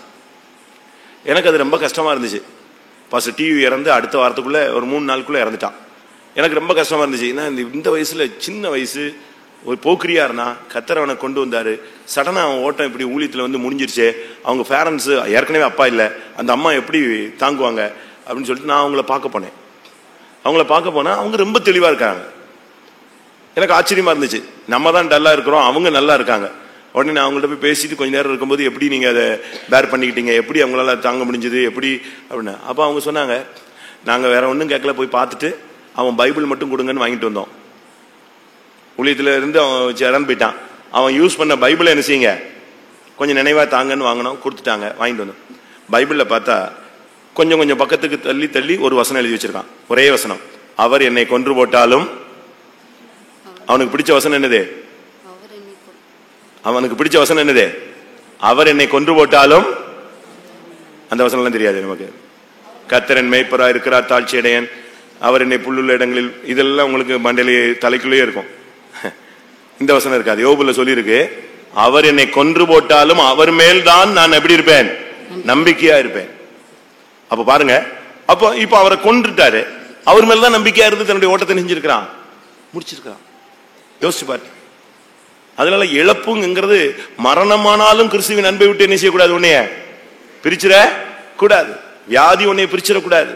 எனக்கு அது ரொம்ப கஷ்டமா இருந்துச்சு. பாஸ்டர் டிவி இறந்து அடுத்த வாரத்துக்குள்ள ஒரு 3 நாளுக்குள்ள இறந்துட்டான். எனக்கு ரொம்ப கஷ்டமா இருந்துச்சு. ஏன்னா இந்த வயசுல சின்ன வயசு ஒரு போக்கிரியா இருந்தா கர்த்தர் அவனை கொண்டு வந்தாரு. சடனா அவன் ஓட்டம் இப்படி ஊழியத்துல வந்து முடிஞ்சிருச்சு. அவங்க பேரண்ட்ஸ் ஏற்கனவே அப்பா இல்லை, அந்த அம்மா எப்படி தாங்குவாங்க அப்படின்னு சொல்லிட்டு நான் அவங்கள பார்க்க போனேன். அவங்கள பார்க்க போனா அவங்க ரொம்ப தெளிவா இருக்காங்க. எனக்கு ஆச்சரியமா இருந்துச்சு. நம்ம தான் டல்லா இருக்கிறோம், அவங்க நல்லா இருக்காங்க. உடனே நான் அவங்கள்ட்ட போய் பேசிட்டு கொஞ்ச நேரம் இருக்கும்போது எப்படி நீங்க அதை பேர் பண்ணிக்கிட்டீங்க, எப்படி அவங்களால தாங்க முடிஞ்சது எப்படி அப்படின்னு. அப்போ அவங்க சொன்னாங்க, நாங்கள் வேற ஒன்றும் கேட்கல, போய் பார்த்துட்டு அவன் பைபிள் மட்டும் கொடுங்கன்னு வாங்கிட்டு வந்தோம். ஊழியத்துல இருந்து அவன் இறந்து போயிட்டான். அவன் யூஸ் பண்ண பைபிளை என்ன செய்யுங்க கொஞ்சம் நினைவா தாங்கன்னு வாங்கினோம், கொடுத்துட்டாங்க, வாங்கிட்டு வந்தோம். பைபிளில் பார்த்தா கொஞ்சம் கொஞ்சம் பக்கத்துக்கு தள்ளி தள்ளி ஒரு வசனம் எழுதி வச்சிருக்கான். ஒரே வசனம், அவர் என்னை கொன்று போட்டாலும். அவனுக்கு பிடிச்ச வசனம் என்னது? அவனுக்கு பிடிச்ச வசனம் என்னது? அவர் என்னை கொன்று போட்டாலும். அந்த வசனம்லாம் தெரியாது நமக்கு. கர்த்தர் என் மேய்ப்பராய் இருக்கிறார், தாழ்ச்சி அடையன், அவர் என்னை புல்லுள்ள இடங்களில், இதெல்லாம் உங்களுக்கு மண்டையிலே தலைக்குள்ளேயே இருக்கும். இந்த வசனம் இருக்காது. யோபுல சொல்லியிருக்கு, அவர் என்னை கொன்று போட்டாலும் அவர் மேல் தான் நான் எப்படி இருப்பேன்? நம்பிக்கையா இருப்பேன். அப்ப பாருங்க, அப்போ இப்ப அவரை கொன்றுட்டாரு, அவர் மேலதான் நம்பிக்கையா இருந்து தன்னுடைய ஓட்டத்தை நெஞ்சிருக்கிறான், முடிச்சிருக்கிறான். யோசிச்சு பாரு. அதனால இழப்புங்கிறது மரணமானாலும் கிறிஸ்துவின் அன்பை விட்டு என்ன செய்யக்கூடாது? உன்னைய பிரிச்சிட கூடாது. வியாதி உன்னை பிரிச்சிடக்கூடாது.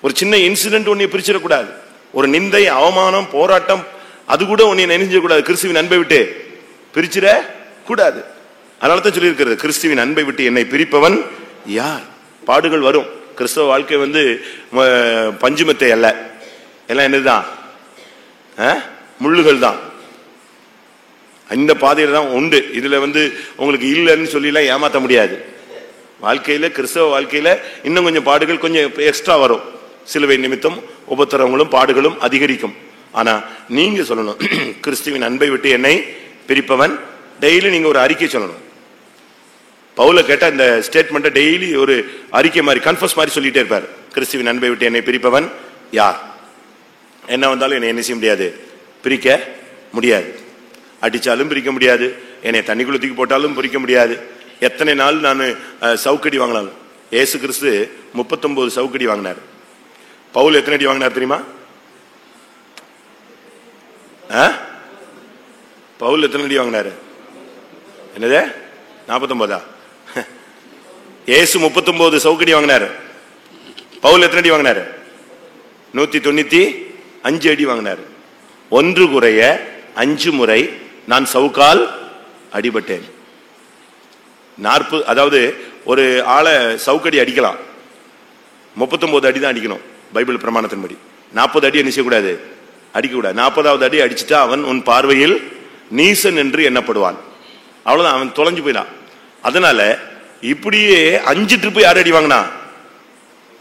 ஒரு சின்ன இன்சிடென்ட் உன்னை பிரிச்சிடக்கூடாது. ஒரு நிந்தை, அவமானம், போராட்டம், அது கூட உன்னை நினைஞ்சக்கூடாது. கிறிஸ்துவின் அன்பை விட்டு பிரிச்சிட கூடாது. அதனால தான் சொல்லி இருக்கிறது, கிறிஸ்துவின் அன்பை விட்டு என்னை பிரிப்பவன் யார்? பாடுகள் வரும். கிறிஸ்தவ வாழ்க்கை வந்து பஞ்சுமத்தை அல்ல, எல்லாம் என்னதுதான்? முள்ளுகள் தான். இந்த பாதையில தான் உண்டு. இதுல வந்து உங்களுக்கு இல்லைன்னு சொல்லிலாம் ஏமாற்ற முடியாது. வாழ்க்கையில, கிறிஸ்தவ வாழ்க்கையில இன்னும் கொஞ்சம் பாடுகள் கொஞ்சம் எக்ஸ்ட்ரா வரும். சிலுவை நிமித்தம் உபத்திரவங்களும் பாடுகளும் அதிகரிக்கும். ஆனா நீங்க சொல்லணும், கிறிஸ்துவின் அன்பை விட்டு என்னை பிரிப்பவன். டெய்லி நீங்க ஒரு அறிக்கை சொல்லணும். பவுல கேட்ட இந்த ஸ்டேட்மெண்ட்டை டெய்லி ஒரு அறிக்கை மாதிரி, கன்ஃபஸ் மாதிரி சொல்லிட்டே இருப்பார். கிறிஸ்துவின் அன்பை விட்டு என்னை பிரிப்பவன் யார்? என்ன வந்தாலும் என்னை என்ன செய்ய முடியாது? பிரிக்க முடியாது. அடிச்சாலும் பிரிக்க முடியாது, என்னை தண்ணிக்குள்ள தூக்கி போட்டாலும் பிரிக்க முடியாது. எத்தனை நாள் நான் சவுக்கடி வாங்கலாம். ஏசு கிறிஸ்து 39 சவுக்கடி வாங்கினார். பவுல் எத்தனை அடி வாங்கினார் தெரியுமா? பவுல் எத்தனை அடி வாங்கினாரு? என்னது? 49? ஏசு 39 சவுக்கடி வாங்கினாரு. பவுல் எத்தனை அடி வாங்கினாரு? 195 அடி வாங்கினாரு. ஒன்று குறைய 5 முறை நான் சவுக்கால் அடிபட்டேன். 40, அதாவது ஒரு ஆளை சவுக்கடி அடிக்கலாம், 39 அடி தான் அடிக்கணும் பைபிள் பிரமாணத்தின்படி. 40 அடி என்ன செய்யக்கூடாது? அடிக்கக்கூடாது. 40வது அடி அடிச்சுட்டா அவன் உன் பார்வையில் நீசன் என்று எண்ணப்படுவான். அவ்வளவுதான், அவன் தொலைஞ்சு போயிடான். அதனால இப்படியே 5 ட்ரிப்பு யார் அடி வாங்கினா?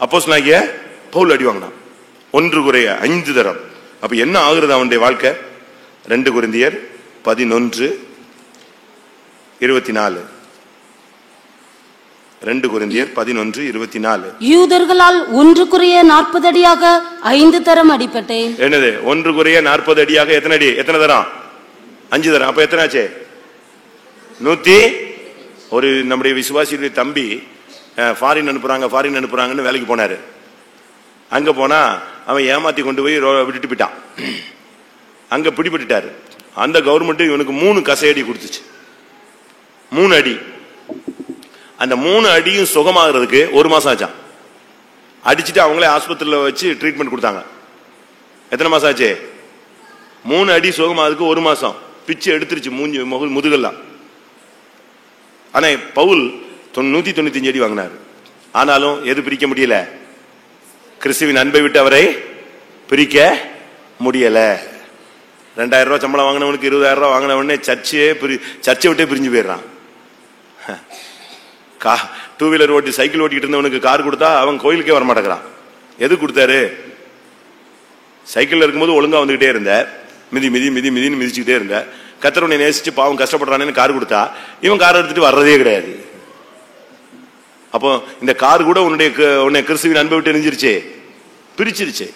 அப்போஸ்தலனாகிய பவுல் அடி வாங்கினான். ஒன்று குறைய 5 தரம். அப்ப என்ன ஆகுறது அவனுடைய வாழ்க்கை? 2 கொரிந்தியர் 11:24. 2 கொரிந்தியர் 11:24. யூதர்களால் 1 குறைய 40 அடியாக 5 தரம் அடிபட்டேன். என்னது? 1 குறைய 40 அடியாக எத்தனை அடி? எத்தனை தரம்? 5 தரம். அப்ப எத்தனை ஆச்சு? 100. ஒரு நம்முடைய விசுவாசியுடைய தம்பி ஃபாரின் அனுப்புறாங்கன்னு வேலைக்கு போனாரு. அங்க போனா அவன் ஏமாத்தி கொண்டு போய் விட்டுட்டு போயிட்டான். அங்க பிடிபட்டுட்டாரு. அந்த கவர்மெண்ட் இவனுக்கு 3 கசையடி கொடுத்துச்சு. 3 அடி. அந்த 3 அடியும் சுகமாகிறதுக்கு 1 மாசம் ஆச்சான். அடிச்சுட்டு அவங்களே ஆஸ்பத்திரியில வச்சு ட்ரீட்மெண்ட் கொடுத்தாங்க. எத்தனை மாசம் ஆச்சு? 3 அடி சுகமாகிறதுக்கு 1 மாசம். பிச்சு எடுத்துருச்சு மூஞ்சி முதுகெல்லாம். ஆனா பவுல் 195 அடி வாங்கினார். ஆனாலும் எது பிரிக்க முடியல? கிறிஸ்துவின் அன்பை விட்டு அவரை பிரிக்க முடியல. 2000 ரூபாய் சம்பளம் வாங்கினவனுக்கு 20,000 ரூபாய் வாங்கினவனே சர்ச்சை விட்டே பிரிஞ்சு போயிடுறான். 2 வீலர் ஓட்டி சைக்கிள் ஓட்டிக்கிட்டு இருந்தவனுக்கு கார் கொடுத்தா அவன் கோயிலுக்கே வரமாட்டேங்கிறான். எது கொடுத்தாரு? சைக்கிள் இருக்கும்போது ஒழுங்கா வந்துகிட்டே இருந்த, மிதின்னு மிதிச்சுக்கிட்டே இருந்த, கர்த்தரை நேசிச்சு பாவம் கஷ்டப்படுறானேன்னு கார் கொடுத்தா இவன் கார் எடுத்துட்டு வர்றதே கிடையாது. அப்போ இந்த கார் கூட உன்னை கிறிஸ்துவின் அன்பை விட்டு எரிஞ்சிருச்சே, பிரிச்சிருச்சு.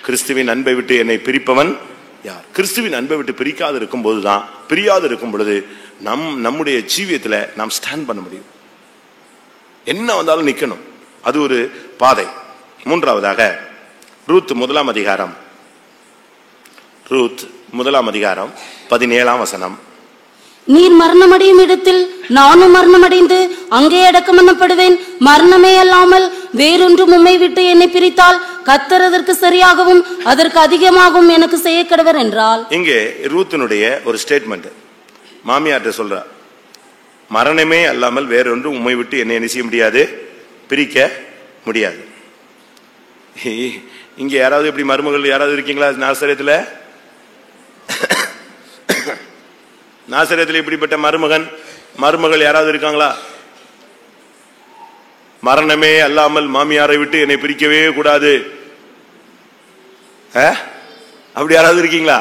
கிறிஸ்துவின் அன்பை விட்டு என்னை பிரிப்பவன் யார்? கிறிஸ்துவின் அன்பை விட்டு பிரிக்காது இருக்கும் போதுதான், பிரியாது இருக்கும் பொழுது நம்முடைய ஜீவியத்துல நாம் ஸ்டாண்ட் பண்ண முடியும். என்ன வந்தாலும் நிக்கணும். அது ஒரு பாதை. மூன்றாவதாக ரூத் முதலாம் அதிகாரம் 17ஆம் வசனம். நீர் மரணமடையும் இடத்தில் நானும் மரணமடைந்து அங்கே அடக்கம் பண்ணப்படுவேன். மரணமே அல்லாமல் வேறொன்றும் உம்மை விட்டு என்னை பிரித்தால் கர்த்தர் அதற்கு சரியாகவும் அதற்கு அதிகமாகவும் எனக்கு செய்ய கடவர் என்றால். இங்கே ரூத்தினுடைய ஒரு ஸ்டேட்மெண்ட் மாமியார்ட்ட சொல்றா, மரணமே அல்லாமல் வேறொன்றும் உம்மை விட்டு என்னை என்ன செய்ய முடியாது, பிரிக்க முடியாது. இங்க யாராவது இப்படி மருமகள் யாராவது இருக்கீங்களா? நாசரேத்தில் இப்படிப்பட்ட மருமகள் யாராவது இருக்காங்களா? மரணமே அல்லாமல் மாமியாரை விட்டு என்னை பிரிக்கவே கூடாது, அப்படி யாராவது இருக்கீங்களா?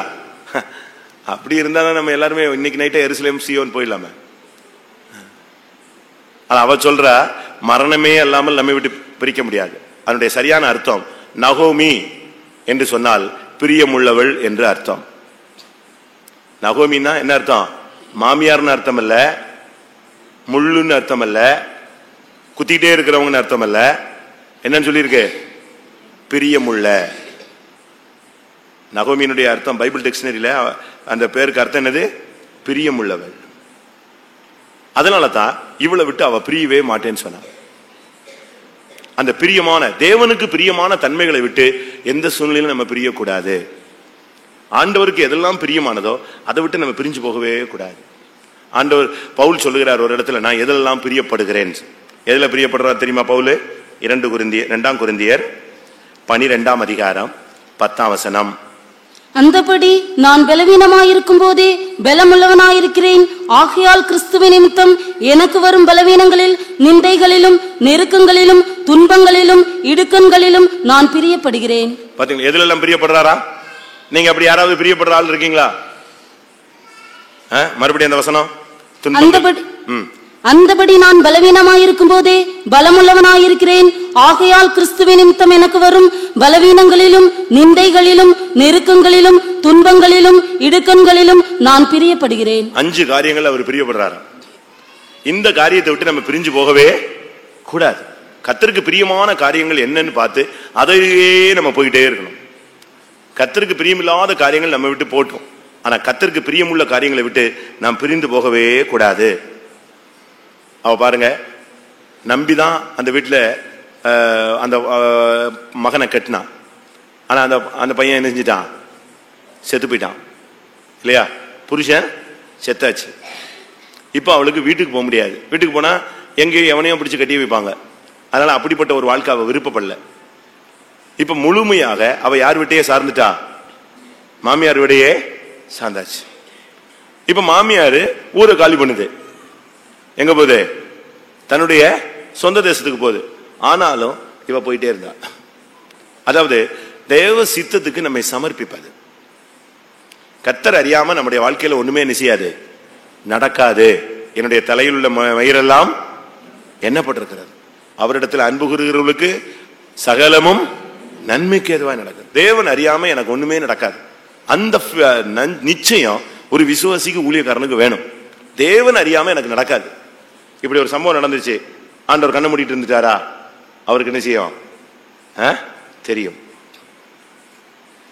அப்படி இருந்தா நம்ம எல்லாருமே இன்னைக்கு நைட்டே எருசலேம் சீயோன் போயிடலாமே. அவ சொல்ற மரணமே அல்லாமல் நம்மை விட்டு பிரிக்க முடியாது. அதனுடைய சரியான அர்த்தம் நகோமி என்று சொன்னால் பிரியமுள்ளவள் என்று அர்த்தம். நகோமின்னா என்ன அர்த்தம்? மாமியார்னு அர்த்தம் அல்ல, முள்ளுன்னு அர்த்தம் அல்ல, குத்திட்டே இருக்கிறவங்கன்னு அர்த்தம் அல்ல. என்னன்னு சொல்லியிருக்கு? பிரியமுள்ள. நகோமியினுடைய அர்த்தம் பைபிள் டிக்ஷனரியில அந்த பேருக்கு அர்த்தம் என்னது? பிரியமுள்ளவள். அதனால தான் இவளை விட்டு அவ பிரியவே மாட்டேன்னு சொன்ன. அந்த பிரியமான தேவனுக்கு பிரியமான தன்மைகளை விட்டு எந்த சூழ்நிலையிலும் நம்ம பிரியக்கூடாது. ஆண்டவருக்கு எதெல்லாம் பிரியமானதோ அதை விட்டு நம்ம பிரிஞ்சு போகவே கூடாது. ஆண்டவர் பவுல் சொல்லுகிறார் ஒரு இடத்துல, நான் எதெல்லாம் பிரியப்படுகிறேன். எதுல பிரியப்படுறார் தெரியுமா பவுல்? 2 கொரிந்தியர் 12ஆம் அதிகாரம் 10ஆம் வசனம். அந்தபடி நான் பலவீனமாயிருக்கும் போதே பலமுள்ளவனாயிருக்கிறேன். ஆகையால் கிறிஸ்துவின் நிமித்தம் எனக்கு வரும் பலவீனங்களில், நிந்தைகளிலும், நெருக்கங்களிலும், துன்பங்களிலும், இடுக்கண்களிலும் நான் பிரியப்படுகிறேன். பாத்தீங்களா எதுல பிரியப்படுறாரா? நீங்க அப்படி யாராவது பிரியப்படுற ஆள் இருக்கீங்களா? மறுபடியும் அந்த வசனம். அந்தபடி நான் பலவீனமாயிருக்கும் போதே பலமுள்ளவனாயிருக்கிறேன். ஆகையால் கிறிஸ்துவின் நிமித்தம் எனக்கு வரும் பலவீனங்களிலும், நிந்தைகளிலும், நெருக்கங்களிலும், துன்பங்களிலும், இடுக்கண்களிலும் நான் பிரியப்படுகிறேன். 5 காரியங்கள் அவர் பிரியப்படுறாரு. இந்த காரியத்தை விட்டு நம்ம பிரிஞ்சு போகவே கூடாது. கர்த்தருக்கு பிரியமான காரியங்கள் என்னன்னு பார்த்து அதையே நம்ம போயிட்டே இருக்கணும். கர்த்தருக்கு பிரியமில்லாத காரியங்கள் நம்ம விட்டு போட்டோம். ஆனா கர்த்தருக்கு பிரியமுள்ள காரியங்களை விட்டு நாம் பிரிந்து போகவே கூடாது. அவ பாருங்க, நம்பிதான் அந்த வீட்டுல அந்த மகனை கட்டினான். ஆனா அந்த பையன் என்ன செஞ்சிட்டான்? செத்து போயிட்டான் இல்லையா? புருஷன் செத்தாச்சு. இப்ப அவளுக்கு வீட்டுக்கு போக முடியாது. வீட்டுக்கு போனா எங்கேயும் எவனையும் பிடிச்சு கட்டி வைப்பாங்க. அதனால அப்படிப்பட்ட ஒரு வாழ்க்கை அவ விருப்பப்படல. இப்ப முழுமையாக அவ யார் வீட்டையே சார்ந்துட்டா? மாமியார் வீடையே சார்ந்தாச்சு. இப்ப மாமியாரு ஊரை காலி பண்ணுது. எங்க போகுது? தன்னுடைய சொந்த தேசத்துக்கு போகுது. ஆனாலும் இவ போயிட்டே இருந்தா. அதாவது தேவ சித்தத்துக்கு நம்மை சமர்ப்பிப்பது. கர்த்தர் அறியாம நம்முடைய வாழ்க்கையில ஒண்ணுமே நிச்சயாது, நடக்காது. என்னுடைய தலையில் உள்ள மயிரெல்லாம் எண்ணப்பட்டிருக்கிறது. அவரிடத்தில் அன்பு கூறுகிறவர்களுக்கு சகலமும் நன்மைக்கு எதுவாக நடக்குது. தேவன் அறியாம எனக்கு ஒண்ணுமே நடக்காது. அந்த நிச்சயம் ஒரு விசுவாசிக்கு, ஊழியக்காரனுக்கு வேணும். தேவன் அறியாம எனக்கு நடக்காது. இப்படி ஒரு சம்பவம் நடந்துச்சு. ஆண்டவர் கண்ணை மூடிட்டு இருந்துட்டாரா? அவருக்கு என்ன செய்யும்? தெரியும்.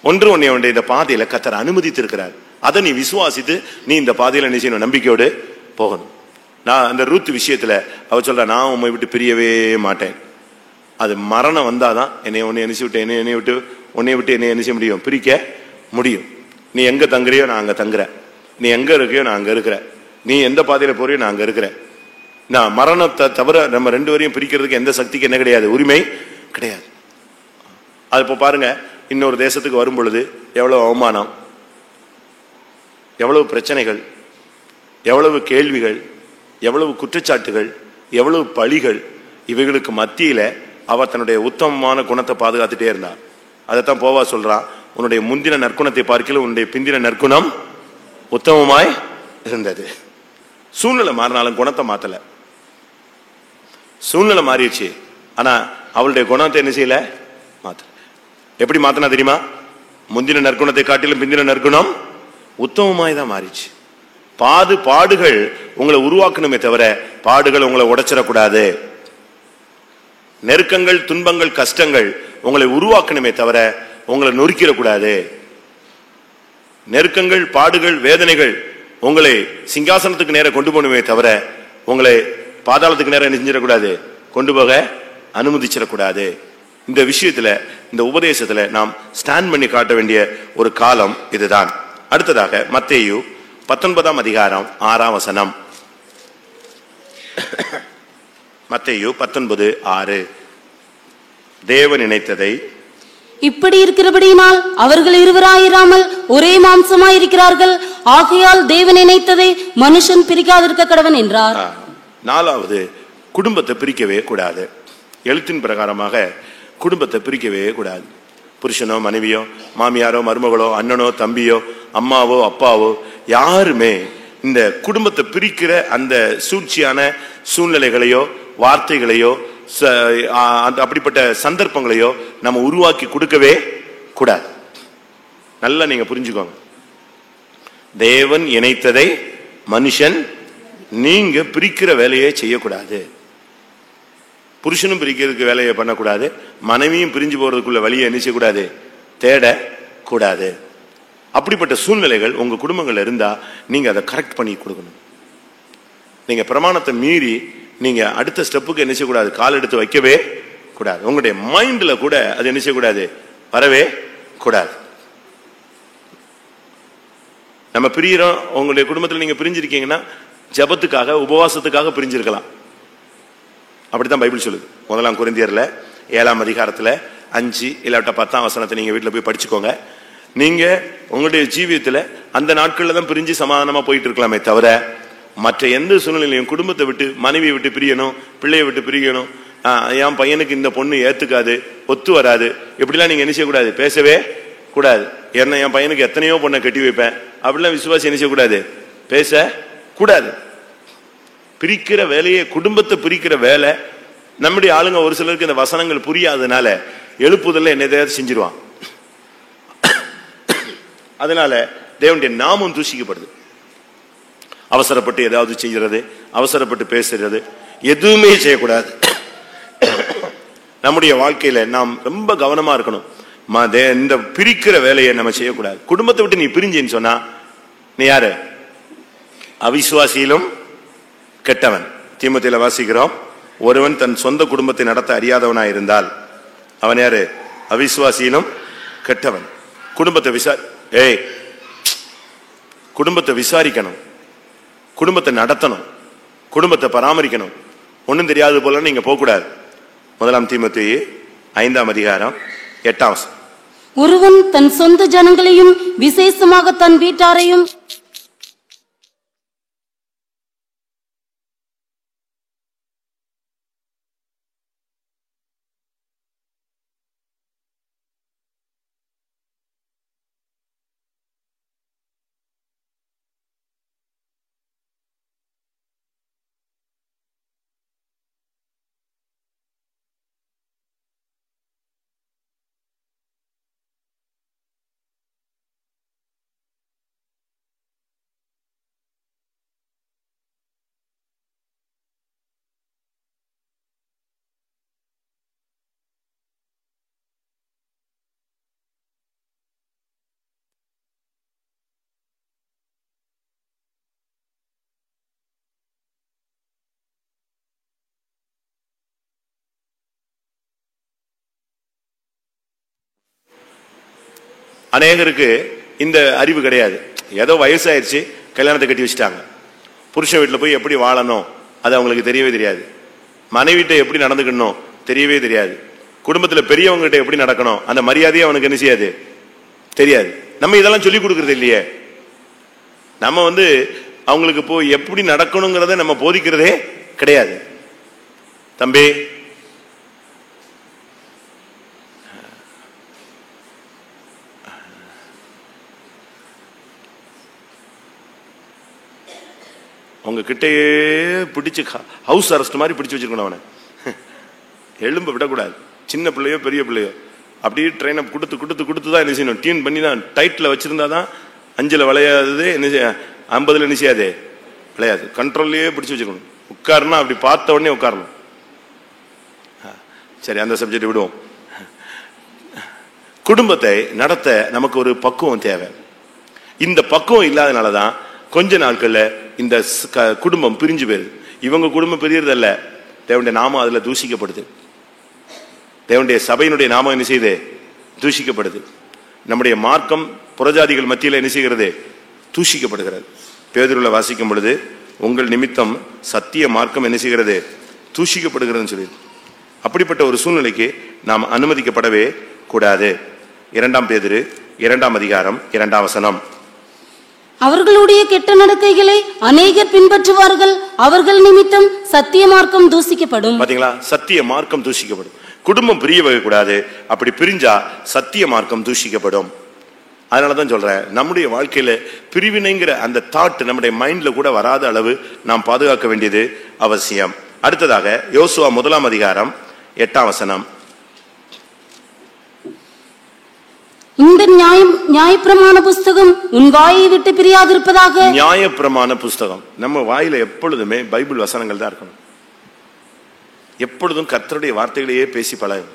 ஒன்று இந்த பாதையில கர்த்தர் அனுமதித்து இருக்கிறார். அதை நீ விசுவாசித்து நீ இந்த பாதையில என்ன செய்யணும்? நம்பிக்கையோடு போகணும். நான் அந்த ரூத் விஷயத்துல அவ சொல்ற, நான் உண்மை விட்டு பிரியவே மாட்டேன். அது மரணம் வந்தாதான் என்னை விட்டு உன்னை விட்டு என்னை என்ன செய்ய முடியும்? பிரிக்க முடியும். நீ எங்க தங்குறியோ நான் அங்க தங்குறேன். நீ எங்க இருக்கியோ நான் அங்க இருக்கிறேன். நீ எந்த பாதையில போறியோ நான் அங்க இருக்கிறேன். நான் மரணத்தை தவிர நம்ம 2 பேரையும் பிரிக்கிறதுக்கு எந்த சக்திக்கு என்ன கிடையாது? உரிமை கிடையாது. அது இப்போ பாருங்க, இன்னொரு தேசத்துக்கு வரும் பொழுது எவ்வளவு அவமானம், எவ்வளவு பிரச்சனைகள், எவ்வளவு கேள்விகள், எவ்வளவு குற்றச்சாட்டுகள், எவ்வளவு பழிகள். இவைகளுக்கு மத்தியில அவர் தன்னுடைய உத்தமமான குணத்தை பாதுகாத்துட்டே இருந்தார். அதைத்தான் போவா சொல்றான், உன்னுடைய முந்தின நற்குணத்தை பார்க்கல உன்னுடைய பிந்தின நற்குணம் உத்தமமாய் இருந்தது. சூழ்நிலை மாறினாலும் குணத்தை மாத்தல. சூழ்நிலை மாறிடுச்சு, ஆனா அவளுடைய குணத்தை என்ன செய்யல? மாத்த. எப்படி மாத்தினா தெரியுமா? முந்தின நற்குணத்தை காட்டிலும் பிந்தின நற்குணம் உத்தமமாய் தான் மாறிச்சு. பாடுகள் உங்களை உருவாக்கணுமே தவிர பாடுகள் உங்களை உடைச்சிடக்கூடாது. நெருக்கங்கள், துன்பங்கள், கஷ்டங்கள் உங்களை உருவாக்கணுமே தவிர உங்களை நொறுக்கிடக்கூடாது. நெருக்கங்கள், பாடுகள், வேதனைகள் உங்களை சிங்காசனத்துக்கு நேரம் கொண்டு போகணுமே தவிர உங்களை பாதாளத்துக்கு நேரம் செஞ்சிடக்கூடாது, கொண்டு போக அனுமதிச்சிடக்கூடாது. இந்த விஷயத்துல, இந்த உபதேசத்துல நாம் ஸ்டாண்ட் பண்ணி காட்ட வேண்டிய ஒரு காலம் இதுதான். அடுத்ததாக மத்தேயு 19 அதிகாரம் 6 வசனம். மத்தேயு 19:6. தேவன் நினைத்ததை இப்படி இருக்கிறபடியினால் அவர்கள் இருவராயிராமல் ஒரே மாம்சமாயிருக்கிறார்கள். ஆகையால் தேவன் நினைத்ததை மனுஷன் பிரிக்காதிருக்க கடவன் என்றார். 4வது, குடும்பத்தை பிரிக்கவே கூடாது. எழுத்தின் பிரகாரமாக குடும்பத்தை பிரிக்கவே கூடாது. புருஷனோ மனைவியோ, மாமியாரோ மருமகளோ, அண்ணனோ தம்பியோ, அம்மாவோ அப்பாவோ யாருமே இந்த குடும்பத்தை பிரிக்கிற அந்த சூழ்ச்சியான சூழ்நிலைகளையோ வார்த்தைகளையோ அப்படிப்பட்ட சந்தர்ப்பங்களையோ நம்ம உருவாக்கி கொடுக்கவே கூடாது. நல்லா நீங்க புரிஞ்சுக்கோங்க. தேவன் இணைத்ததை மனுஷன், நீங்க பிரிக்கிற வேலையை செய்யக்கூடாது. புருஷனும் பிரிக்கிறதுக்கு வேலையை பண்ணக்கூடாது, மனைவியும் பிரிஞ்சு போறதுக்குள்ள வழியை என்ன செய்யக்கூடாது, தேடக்கூடாது. அப்படிப்பட்ட சூழ்நிலைகள் உங்க குடும்பங்கள்ல இருந்தா நீங்க அதை கரெக்ட் பண்ணி கொடுக்கணும். நீங்க பிரமாணத்தை மீறி நீங்க அடுத்த ஸ்டெப்புக்கு என்ன செய்யக்கூடாது, கால் எடுத்து வைக்கவே கூடாது. உங்களுடைய மைண்ட்ல கூட அது என்ன செய்யக்கூடாது, வரவே கூடாது. நம்ம பிரியிறோம், உங்களுடைய குடும்பத்தில் நீங்க பிரிஞ்சிருக்கீங்கன்னா ஜபத்துக்காக, உபவாசத்துக்காக பிரிஞ்சிருக்கலாம். அப்படித்தான் பைபிள் சொல்லுது. 1 கொரிந்தியர்ல 7 அதிகாரத்துல 5 இல்லாட்ட 10 வசனத்தை நீங்க வீட்டுல போய் படிச்சுக்கோங்க. நீங்க உங்களுடைய ஜீவியத்துல அந்த நாட்கள்ல தான் பிரிஞ்சு சமாதானமா போயிட்டு இருக்கலாமே தவிர மற்ற எந்த சூழ்நிலையும் குடும்பத்தை விட்டு, மனைவியை விட்டு பிரியணும், பிள்ளையை விட்டு பிரியணும், என் பையனுக்கு இந்த பொண்ணு ஏத்துக்காது, ஒத்து வராது, இப்படிலாம் நீங்க என்ன செய்யக்கூடாது, பேசவே கூடாது. ஏன்னா என் பையனுக்கு எத்தனையோ பொண்ணை கட்டி வைப்பேன், அப்படிலாம் விசுவாசி என்ன செய்யக்கூடாது, பேச கூடாது. பிரிக்கிற வேலையை, குடும்பத்தை பிரிக்கிற வேலை நம்முடைய ஆளுங்க ஒரு சிலருக்கு இந்த வசனங்கள் புரியாதனால எழுப்புதல்ல என்னதையாவது செஞ்சிருவான். அதனால தேவனுடைய நாமம் தூஷிக்கப்படுது. அவசரப்பட்டு ஏதாவது செய்கிறது, அவசரப்பட்டு பேசுறது, எதுவுமே செய்யக்கூடாது. நம்முடைய வாழ்க்கையில நாம் ரொம்ப கவனமா இருக்கணும். இந்த பிரிக்கிற வேலையை நம்ம செய்யக்கூடாது. குடும்பத்தை விட்டு நீ பிரிஞ்சின்னு சொன்னா நீ யாரு, அவிசுவாசியிலும் கெட்டவன். தீமோத்தேயுல வாசிக்கிறோம், ஒருவன் தன் சொந்த குடும்பத்தை நடத்த அறியாதவனாய் இருந்தால் அவன் யாரு, அவிசுவாசியிலும் கெட்டவன். குடும்பத்தை விசாரிக்கணும், குடும்பத்தை நடத்தணும், குடும்பத்தை பராமரிக்கணும். ஒன்னும் தெரியாது போல நீங்க போக கூடாது. 1 தீமோத்தேயு 5 அதிகாரம் 8. ஒருவன் தன் சொந்த ஜனங்களையும் விசேஷமாக தன் வீட்டாரையும் அநேகருக்கு இந்த அறிவு கிடையாது. ஏதோ வயசாயிருச்சு, கல்யாணத்தை கட்டி வச்சுட்டாங்க. புருஷன் வீட்டில் போய் எப்படி வாழணும் அது அவங்களுக்கு தெரியவே தெரியாது. மனைவிட்ட எப்படி நடந்துக்கணும் தெரியவே தெரியாது. குடும்பத்தில் பெரியவங்ககிட்ட எப்படி நடக்கணும் அந்த மரியாதையை அவனுக்கு என்ன செய்யாது, தெரியாது. நம்ம இதெல்லாம் சொல்லி கொடுக்கறது இல்லையே. நம்ம அவங்களுக்கு போய் எப்படி நடக்கணுங்கிறத நம்ம போதிக்கிறதே கிடையாது. தம்பி, உங்க கிட்டையே பிடிச்சு ஹவுஸ் அரெஸ்ட் மாதிரி பிடிச்சு வச்சிருக்கணும். அவனை எலும்ப விடக்கூடாது. சின்ன பிள்ளையோ பெரிய பிள்ளையோ அப்படியே ட்ரெயின் அப் கொடுத்து கொடுத்து கொடுத்து தான் என்ன செய்யணும், டியூன் பண்ணி தான் டைட்டில் வச்சிருந்தா தான் 5ல் விளையாதது என்ன 50ல் என்ன செய்யாது, விளையாது. கண்ட்ரோல்லையே பிடிச்சு வச்சுக்கணும். உட்காருனா அப்படி பார்த்த உடனே உட்காரணும். சரி, அந்த சப்ஜெக்ட் விடுவோம். குடும்பத்தை நடத்த நமக்கு ஒரு பக்குவம் தேவை. இந்த பக்குவம் இல்லாதனாலதான் கொஞ்ச நாட்கள்ல இந்த குடும்பம் பிரிஞ்சு போயிருது. இவங்க குடும்பம் பிரியறதல்ல, தேவனுடைய நாமம் அதுல தூஷிக்கப்படுது. தேவனுடைய சபையினுடைய நாமம் என்ன செய்யுது? தூஷிக்கப்படுது. நம்முடைய மார்க்கம் புறஜாதிகள் மத்தியில் என்ன செய்கிறது? தூஷிக்கப்படுகிறது. பேதுருல வாசிக்கும் பொழுது உங்கள் நிமித்தம் சத்திய மார்க்கம் என்ன செய்கிறது? தூஷிக்கப்படுகிறதுன்னு சொல்லி. அப்படிப்பட்ட ஒரு சூழ்நிலைக்கு நாம் அனுமதிக்கப்படவே கூடாது. 2 பேதுரு 2 அதிகாரம் 2 வசனம். அவர்களுடைய கெட்ட நடக்கைகளை அநேகர் பின்பற்றுவார்கள், அவர்கள் நிமித்தம் சத்திய மார்க்கம் தூஷிக்கப்படும். பாத்தீங்களா? சத்திய மார்க்கம் தூஷிக்கப்படும். குடும்பம் பிரியவே கூடாது. அப்படி பிரிஞ்சா சத்திய மார்க்கம் தூஷிக்கப்படும். அதனாலதான் சொல்றேன், நம்முடைய வாழ்க்கையில பிரிவினைங்கிற அந்த தாட் நம்முடைய மைண்ட்ல கூட வராத அளவு நாம் பாதுகாக்க வேண்டியது அவசியம். அடுத்ததாக யோசுவா 1 அதிகாரம் 8 வசனம். இந்த நியாயப்பிரமாண புஸ்தகம் உன் வாயை விட்டு பிரியாதிருப்பதாக. நியாயப்பிரமாண புஸ்தகம் நம்ம வாயில எப்பொழுதுமே பைபிள் வசனங்கள் தான் இருக்கணும். எப்பொழுதும் கர்த்தருடைய வார்த்தைகளையே பேசி பழகும்.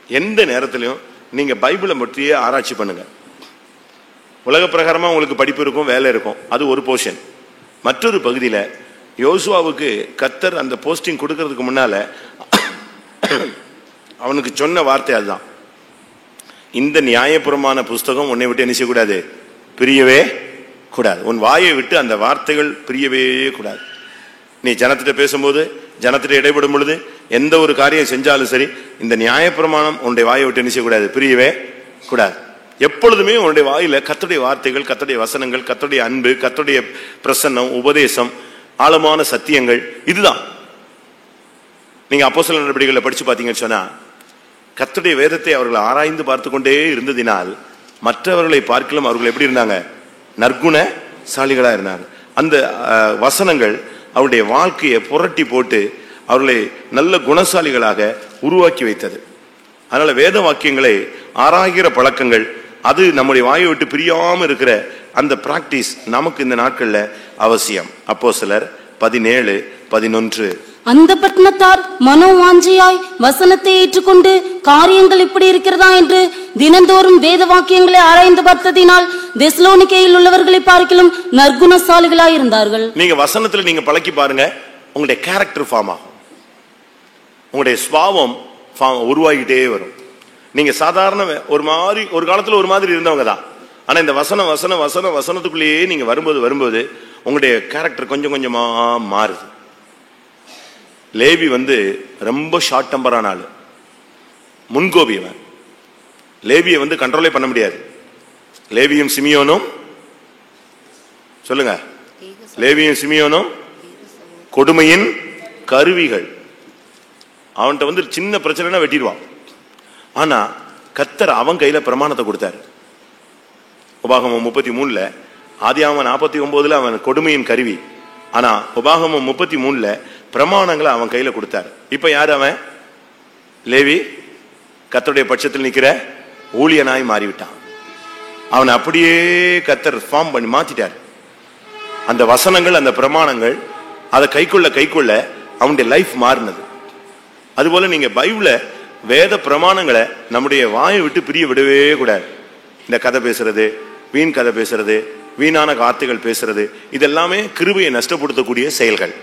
எந்த நேரத்திலையும் நீங்க பைபிளை பற்றியே ஆராய்ச்சி பண்ணுங்க. உலக பிரகாரமா உங்களுக்கு படிப்பு இருக்கும், வேலை இருக்கும், அது ஒரு போர்ஷன். மற்றொரு பகுதியில யோசுவாவுக்கு கர்த்தர் அந்த போஸ்டிங் கொடுக்கறதுக்கு முன்னால அவனுக்கு சொன்ன வார்த்தை அதுதான், இந்த நியாயப்பிரமாண புஸ்தகம் உன்னை விட்டு என்ன செய்யக்கூடாது? பிரியவே கூடாது. உன் வாயை விட்டு அந்த வார்த்தைகள் பிரியவே கூடாது. நீ ஜனத்திட்ட பேசும்போது, ஜனத்திட்ட இடைபடும் பொழுது, எந்த ஒரு காரியம் செஞ்சாலும் சரி, இந்த நியாயப்பிரமாணம் உன்னுடைய வாயை விட்டு என்ன செய்யக்கூடாது? பிரியவே கூடாது. எப்பொழுதுமே உன்னுடைய வாயில கர்த்தருடைய வார்த்தைகள், கர்த்தருடைய வசனங்கள், கர்த்தருடைய அன்பு, கர்த்தருடைய பிரசன்னம், உபதேசம், ஆழமான சத்தியங்கள், இதுதான். நீங்க அப்போஸ்தலர் நடபடிகளை படிச்சு பாத்தீங்கன்னு சொன்னா, கர்த்தருடைய வேதத்தை அவர்கள் ஆராய்ந்து பார்த்து கொண்டே இருந்ததினால் மற்றவர்களை பார்க்கலாம் அவர்கள் எப்படி இருந்தாங்க? நற்குணசாலிகளா இருந்தாங்க. அந்த வசனங்கள் அவருடைய வாழ்க்கையை புரட்டி போட்டு அவர்களை நல்ல குணசாலிகளாக உருவாக்கி வைத்தது. அதனால வேத வாக்கியங்களை ஆராய்கிற பழக்கங்கள், அது நம்முடைய வாயை விட்டு பிரியாம இருக்கிற அந்த பிராக்டிஸ் நமக்கு இந்த நாட்கள்ல அவசியம். அப்போஸ்தலர் 17:11. அந்த பட்டணத்தார் மனோவாஞ்சையாய் வசனத்தை ஏற்றுக்கொண்டு காரியங்கள் இப்படி இருக்கிறதா என்று தினந்தோறும் வேத வாக்கியங்களை ஆராய்ந்து பார்த்ததினால் தெசலோனிக்கேயில் உள்ளவர்களை பார்க்கிலும் நற்குணசாலிகளாய் இருந்தார்கள். நீங்க வசனத்துல நீங்க பழக்கி பாருங்க, உங்களுடைய கேரக்டர் ஃபார்ம் ஆகும், உங்களுடைய சுபாவம் உருவாகிட்டே வரும். நீங்க சாதாரண ஒரு காலத்துல ஒரு மாதிரி இருந்தவங்க தான். ஆனா இந்த வசனத்துக்குள்ளேயே நீங்க வரும்போது உங்களுடைய கேரக்டர் கொஞ்சம் கொஞ்சமா மாறுது. லேவி ரொம்ப ஷார்ட் டெம்பரான ஆளு, முன்கோபியவன். லேவியை கண்ட்ரோலே பண்ண முடியாது. லேவியும் சிமியோனும், சொல்லுங்க, லேவியும் சிமியோனும் கொடுமையின் கருவிகள். அவன்கிட்ட சின்ன பிரச்சனைனா வெட்டிடுவான். ஆனா கர்த்தர் அவன் கையில பிரமாணத்தை கொடுத்தாரு. உபாகமம் 33, ஆதியாகமம் 49 அவன் கொடுமையின் கருவி. ஆனா உபாகமம் 33 பிரமாணங்களை அவன் கையில கொடுத்தாரு. இப்ப யாரு அவன்? லேவி கர்த்தருடைய பட்சத்தில் நிக்கிற ஊழியனாய் மாறிவிட்டான். அவன் அப்படியே கர்த்தர் ஃபார்ம் பண்ணி மாத்திட்டார். அந்த வசனங்கள், அந்த பிரமாணங்கள், அதை கைக்குள்ள அவனுடைய லைஃப் மாறினது. அதுபோல நீங்க பைபிள வேத பிரமாணங்களை நம்முடைய வாயை விட்டு பிரிய விடவே கூடாது. இந்த கதை பேசுறது, வீண் கதை பேசுறது, வீணான வார்த்தைகள் பேசுறது, இதெல்லாமே கிருபையை நஷ்டப்படுத்தக்கூடிய செயல்கள்.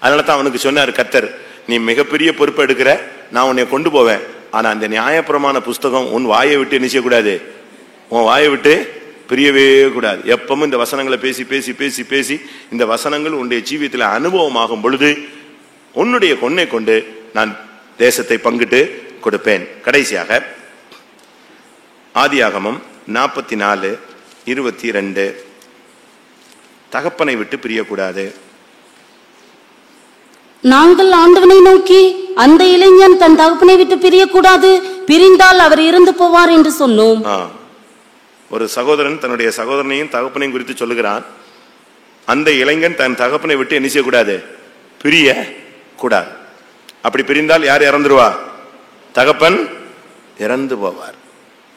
அதனால தான் அவனுக்கு சொன்னார் கர்த்தர், நீ மிகப்பெரிய பொறுப்பை எடுக்கிற, நான் உன்னை கொண்டு போவேன். ஆனா அந்த நியாயப்பிரமாண புஸ்தகம் உன் வாயை விட்டு என்ன செய்யக்கூடாது? உன் வாயை விட்டு பிரியவே கூடாது. எப்பவும் இந்த வசனங்களை பேசி பேசி பேசி பேசி இந்த வசனங்கள் உன்னுடைய ஜீவியத்தில் அனுபவமாகும் பொழுது உன்னுடைய கொன்னை கொண்டு நான் தேசத்தை பங்கிட்டு கொடுப்பேன். கடைசியாக ஆதியாகமம் 44:22, தகப்பனை விட்டு பிரியக்கூடாது. நாங்கள் ஆண்டவனை நோக்கி, அந்த இளைஞன் தன் தகப்பனை விட்டு பிரியக்கூடாது, பிரிந்தால் அவர் இறந்து போவார் என்று சொன்னோம். ஒரு சகோதரன் தன்னுடைய சகோதரனையும் தகப்பனையும் குறித்து சொல்லுகிறான். அந்த இளைஞன் தன் தகப்பனை விட்டு என்ன செய்யக்கூடாது? பிரிய கூடாது. அப்படி பிரிந்தால் யார் இறந்துருவா? தகப்பன் இறந்து போவார்.